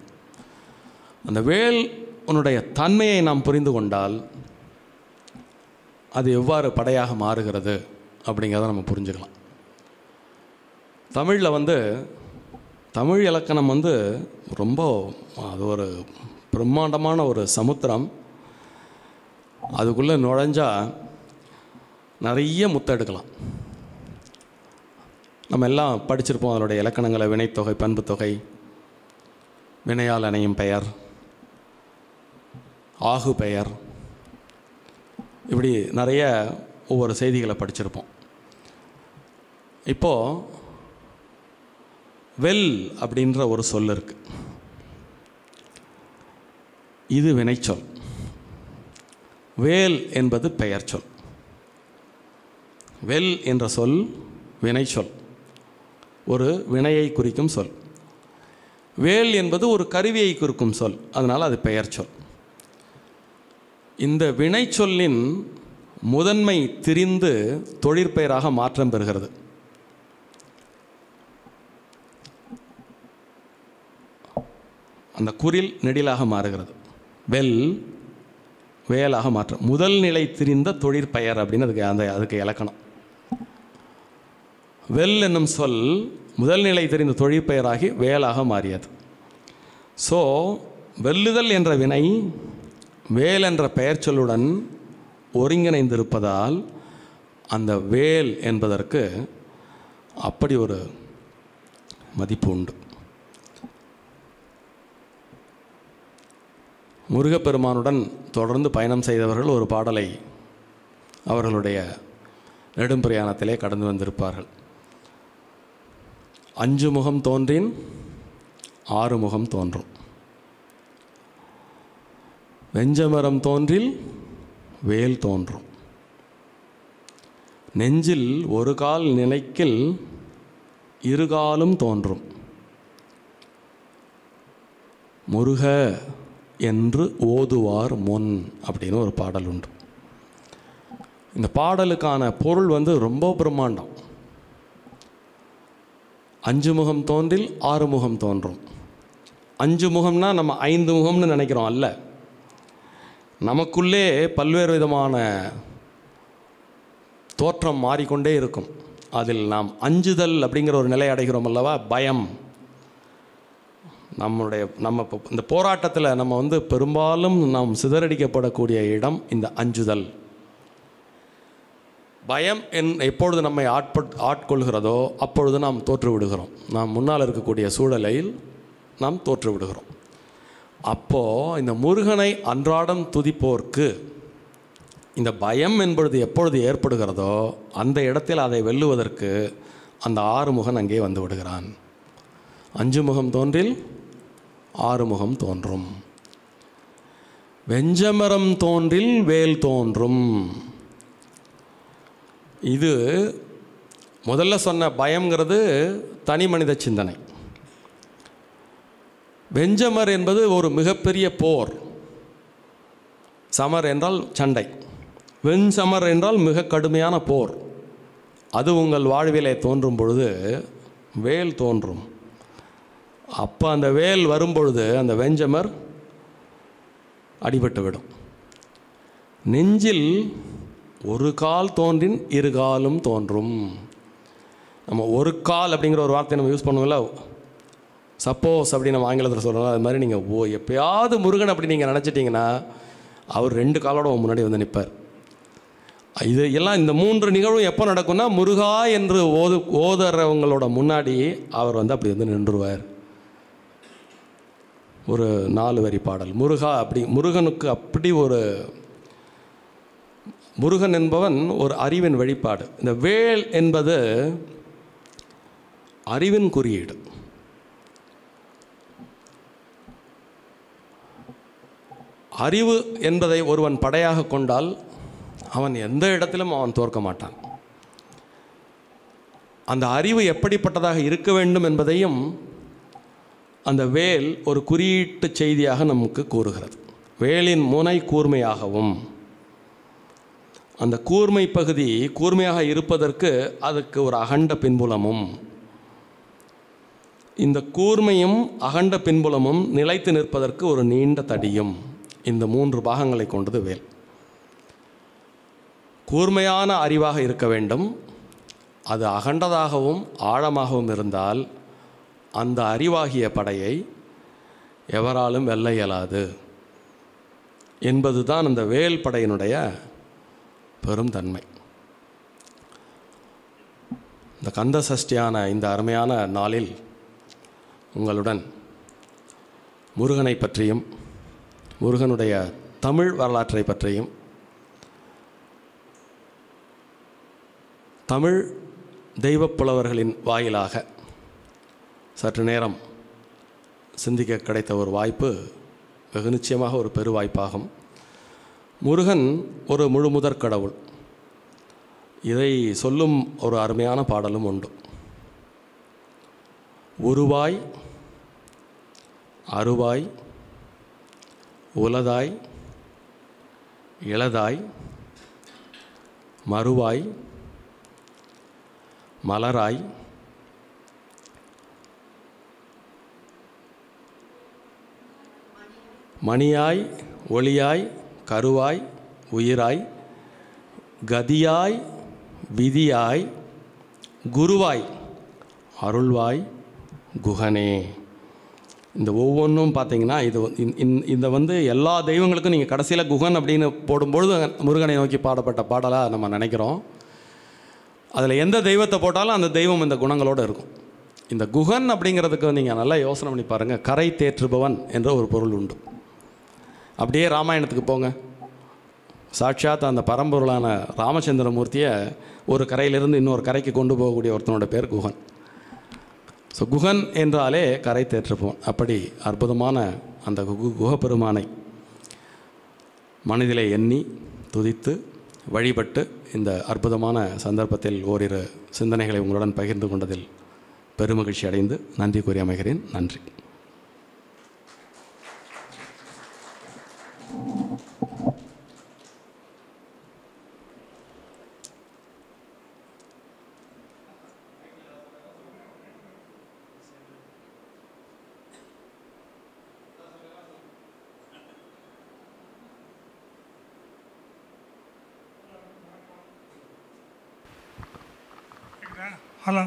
அந்த வேல் உன்னுடைய தன்மையை நாம் புரிந்து கொண்டால் அது எவ்வாறு படையாக மாறுகிறது அப்படிங்கிறத நம்ம புரிஞ்சுக்கலாம். தமிழில் தமிழ் இலக்கணம் ரொம்ப அது ஒரு பிரம்மாண்டமான ஒரு சமுத்திரம். அதுக்குள்ளே நுழைஞ்சால் நிறைய முத்தெடுக்கலாம். நம்ம எல்லாம் படிச்சிருப்போம் அதனுடைய இலக்கணங்களை: வினைத்தொகை, பண்புத்தொகை, வினையால் அணையும் பெயர், ஆகு பெயர், இப்படி நிறைய ஒவ்வொரு செய்திகளை படிச்சிருப்போம். இப்போது வெல் அப்படின்ற ஒரு சொல் இருக்குது. இது வினைச்சொல். வேல் என்பது பெயர் சொல். வெல் என்ற சொல் வினைச்சொல், ஒரு வினையை குறிக்கும் சொல். வேல் என்பது ஒரு கருவியை குறிக்கும் சொல், அதனால் அது பெயர் சொல். இந்த வினைச்சொல்லின் முதன்மை திரிந்து தொழிற்பெயராக மாற்றம் பெறுகிறது. அந்த குறில் நெடிலாக மாறுகிறது. வெல் வேலாக மாற்றம். முதல் நிலை திரிந்த தொழிற்பெயர் அப்படின்னு அதுக்கு இலக்கணம். வெல் என்னும் சொல் முதல் நிலை தெரிந்த தொழிற்பெயராகி வேலாக மாறியது. ஸோ வெல்லுதல் என்ற வினை வேல் என்ற பெயர் சொல்லுடன் ஒருங்கிணைந்திருப்பதால் அந்த வேல் என்பதற்கு அப்படி ஒரு மதிப்பு உண்டு. முருகப்பெருமானுடன் தொடர்ந்து பயணம் செய்தவர்கள் ஒரு பாடலை அவர்களுடைய நெடும் பிரயாணத்திலே கடந்து வந்திருப்பார்கள். 5 முகம் தோன்றின் 6 முகம் தோன்றும், வெஞ்சமரம் தோன்றில் வேல் தோன்றும், நெஞ்சில் ஒரு கால் நினைக்கில் இருகாலும் தோன்றும், முருக என்று ஓதுவார் முன் அப்படின்னு ஒரு பாடல் உண்டு. இந்த பாடலுக்கான பொருள் ரொம்ப பிரம்மாண்டம். 5 முகம் தோன்றில் 6 முகம் தோன்றும். 5 முகம்னா நம்ம 5 முகம்னு நினைக்கிறோம், அல்ல. நமக்குள்ளே பல்வேறு விதமான தோற்றம் மாறிக்கொண்டே இருக்கும். அதில் நாம் அஞ்சுதல் அப்படிங்கிற ஒரு நிலை அடைகிறோம் அல்லவா, பயம். நம்ம இந்த போராட்டத்தில் நம்ம பெரும்பாலும் நாம் சிதறடிக்கப்படக்கூடிய இடம் இந்த அஞ்சுதல். பயம் எப்பொழுது நம்மை ஆட்கொள்கிறதோ அப்பொழுது நாம் தோற்று விடுகிறோம். நாம் முன்னால் இருக்கக்கூடிய சூழலில் நாம் தோற்று விடுகிறோம். அப்போது இந்த முருகனை அன்றாடம் துதிப்போர்க்கு இந்த பயம் என்பது எப்பொழுது ஏற்படுகிறதோ அந்த இடத்தில் அதை வெல்லுவதற்கு அந்த 6 முகன் அங்கே வந்து விடுகிறான். 5 முகம் தோன்றில் 6 முகம் தோன்றும், வெஞ்சமரம் தோன்றில் வேல் தோன்றும். இது முதல்ல சொன்ன பயம்ங்கிறது தனி மனித சிந்தனை. வெஞ்சமர் என்பது ஒரு மிகப்பெரிய போர். சமர் என்றால் சண்டை, வெஞ்சமர் என்றால் மிக கடுமையான போர். அது உங்கள் வாழ்விலே தோன்றும் பொழுது வேல் தோன்றும். அப்போ அந்த வேல் வரும்பொழுது அந்த வெஞ்சமர் அடிபட்டு விடும். நெஞ்சில் ஒரு கால் தோன்றின் இருகாலும் தோன்றும். நம்ம ஒரு கால் அப்படிங்கிற ஒரு வார்த்தையை நம்ம யூஸ் பண்ணுவோம்ல, சப்போஸ் அப்படி நம்ம ஆங்கிலத்தில் சொல்கிறோம். அது மாதிரி நீங்கள் எப்பயாவது முருகன் அப்படி நீங்கள் நினச்சிட்டிங்கன்னா அவர் 2 காலோட முன்னாடி வந்து நிற்பார். இது எல்லாம் இந்த 3 நிகழ்வும் எப்போ நடக்கும்னா முருகா என்று ஓதுறவங்களோட முன்னாடி அவர் அப்படி நின்றுவார். ஒரு 4 வரி பாடல் முருகா. அப்படி முருகனுக்கு அப்படி ஒரு முருகன் என்பவன் ஒரு அறிவின் வெளிப்பாடு. இந்த வேல் என்பது அறிவின் குறியீடு. அறிவு என்பதை ஒருவன் படையாக கொண்டால் அவன் எந்த இடத்திலும் அவன் தோற்க மாட்டான். அந்த அறிவு எப்படிப்பட்டதாக இருக்க வேண்டும் என்பதையும் அந்த வேல் ஒரு குறியீட்டு செய்தியாக நமக்கு கூறுகிறது. வேலின் முனை கூர்மையாகவும், அந்த கூர்மை பகுதி கூர்மையாக இருப்பதற்கு அதுக்கு ஒரு அகண்ட பின்புலமும், இந்த கூர்மையும் அகண்ட பின்புலமும் நிலைத்து நிற்பதற்கு ஒரு நீண்ட தடியும், இந்த 3 பாகங்களை கொண்டது வேல். கூர்மையான அறிவாக இருக்க வேண்டும். அது அகண்டதாகவும் ஆழமாகவும் இருந்தால் அந்த அறிவாகிய படையை எவராலும் வெல்ல இயலாது என்பது தான் அந்த வேல் படையினுடைய பெரும் தன்மை. இந்த கந்த சஷ்டியான இந்த அருமையான நாளில் உங்களுடன் முருகனை பற்றியும் முருகனுடைய தமிழ் வரலாற்றை பற்றியும் தமிழ் தெய்வப் புலவர்களின் வாயிலாக சற்று நேரம் சிந்திக்க கிடைத்த ஒரு வாய்ப்பு வெகு நிச்சயமாக ஒரு பெரு வாய்ப்பாகும். முருகன் ஒரு முழுமுதற் கடவுள். இதை சொல்லும் ஒரு அருமையான பாடலும் உண்டு. உருவாய் அருவாய் உலதாய் இளதாய் மறுவாய் மலராய் மணியாய் ஒளியாய் கருவாய் உயிராய் கதியாய் விதியாய் குருவாய் அருள்வாய் குகனே. இந்த ஒவ்வொன்றும் பார்த்தீங்கன்னா இது இந்த எல்லா தெய்வங்களுக்கும் நீங்கள் கடைசியில் குகன் அப்படின்னு போடும்பொழுது முருகனை நோக்கி பாடப்பட்ட பாடலாக நம்ம நினைக்கிறோம். அதில் எந்த தெய்வத்தை போட்டாலும் அந்த தெய்வம் இந்த குணங்களோடு இருக்கும். இந்த குகன் அப்படிங்கிறதுக்கு நீங்கள் நல்லா யோசனை பண்ணி பாருங்கள். கரை தேற்றுபவன் என்ற ஒரு பொருள் உண்டு. அப்படியே ராமாயணத்துக்கு போங்க. சாட்சாத் அந்த பரம்பொருளான ராமச்சந்திரமூர்த்தியை ஒரு கரையிலிருந்து இன்னொரு கரைக்கு கொண்டு போகக்கூடிய ஒருத்தனோட பேர் குகன். ஸோ குகன் என்றாலே கரை தேற்றுபவன். அப்படி அற்புதமான அந்த குகப்பெருமானை மனதிலே எண்ணி துதித்து வழிபட்டு இந்த அற்புதமான சந்தர்ப்பத்தில் ஓரிரு சிந்தனைகளை உங்களுடன் பகிர்ந்து கொண்டதில் பெருமகிழ்ச்சி அடைந்து நன்றி கூறி அமைகிறேன். நன்றி. ஹலோ,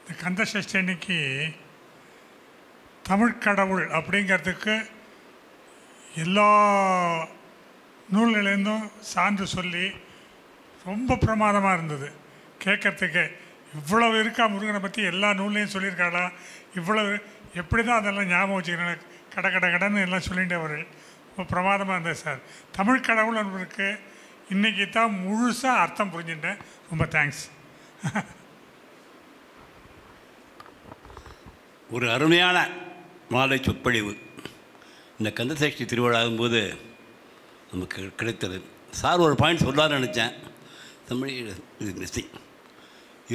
இந்த கந்த சஷ்டி அன்னைக்கு தமிழ் கடவுள் அப்படிங்கிறதுக்கு எல்லா நூல்லேருந்தும் சான்று சொல்லி ரொம்ப பிரமாதமாக இருந்தது கேட்குறதுக்கு. இவ்வளவு இருக்கா முருகனை பற்றி எல்லா நூல்லையும் சொல்லியிருக்காளா, இவ்வளவு எப்படி தான் அதெல்லாம் ஞாபகம் வச்சுக்கிறேன், கடன்னு எல்லாம் சொல்லிட்டு அவர்கள் ரொம்ப பிரமாதமாக இருந்தது சார். தமிழ் கடவுள் என்பதற்கு இன்றைக்கி தான் முழுசாக அர்த்தம் புரிஞ்சுட்டேன். ரொம்ப தேங்க்ஸ். ஒரு அருமையான மாலை சொற்பொழிவு இந்த கந்த சஷ்டி திருவிழாகும்போது நமக்கு கிடைத்தது. சார் ஒரு பாயிண்ட் சொல்லான்னு நினச்சேன். தமிழ் இது மிஸ்ஸிங்.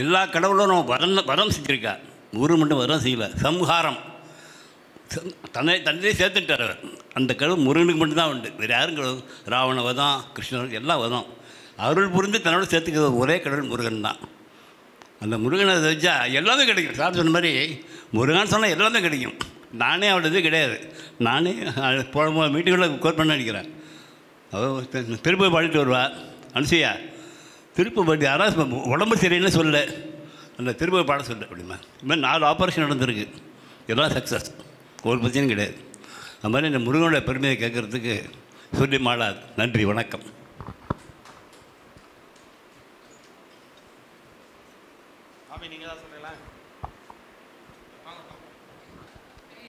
எல்லா கடவுளும் நம்ம வரம் செஞ்சுருக்கா, ஒரு மட்டும் வரம் செய்யலை. சம்ஹாரம் தன்னை சேர்த்துட்டார் அவர். அந்த கடவுள் முருகனுக்கு மட்டும்தான் உண்டு. வேறு யாரும் கடவுள் ராவண வதம் கிருஷ்ணன் எல்லாம் வதம் அருள் புரிந்து தன்னோட சேர்த்துக்கிறது ஒரே கடவுள் முருகன் தான். அந்த முருகனை வச்சா எல்லாமே கிடைக்கும். சார் சொன்ன மாதிரி முருகன் சொன்னால் எல்லாமே கிடைக்கும். நானே அவளது இது கிடையாது. நானே போன மீட்டிங்கில் கோட் பண்ண நினைக்கிறேன். அவள் திருப்பதி பாடிட்டு வருவாள். அனுசையா திருப்பதி பாடி யாராவது உடம்பு சரியில்லை சொல்ல, அந்த திருப்பதி பாட சொல்ல அப்படிமா. இது மாதிரி 4 ஆப்ரேஷன் நடந்திருக்கு, எல்லாம் சக்ஸஸ், ஒரு பிரச்சனையும் கிடையாது. அது மாதிரி இந்த முருகனோட பெருமையை கேட்குறதுக்கு சொல்லி மாளாது. நன்றி, வணக்கம்.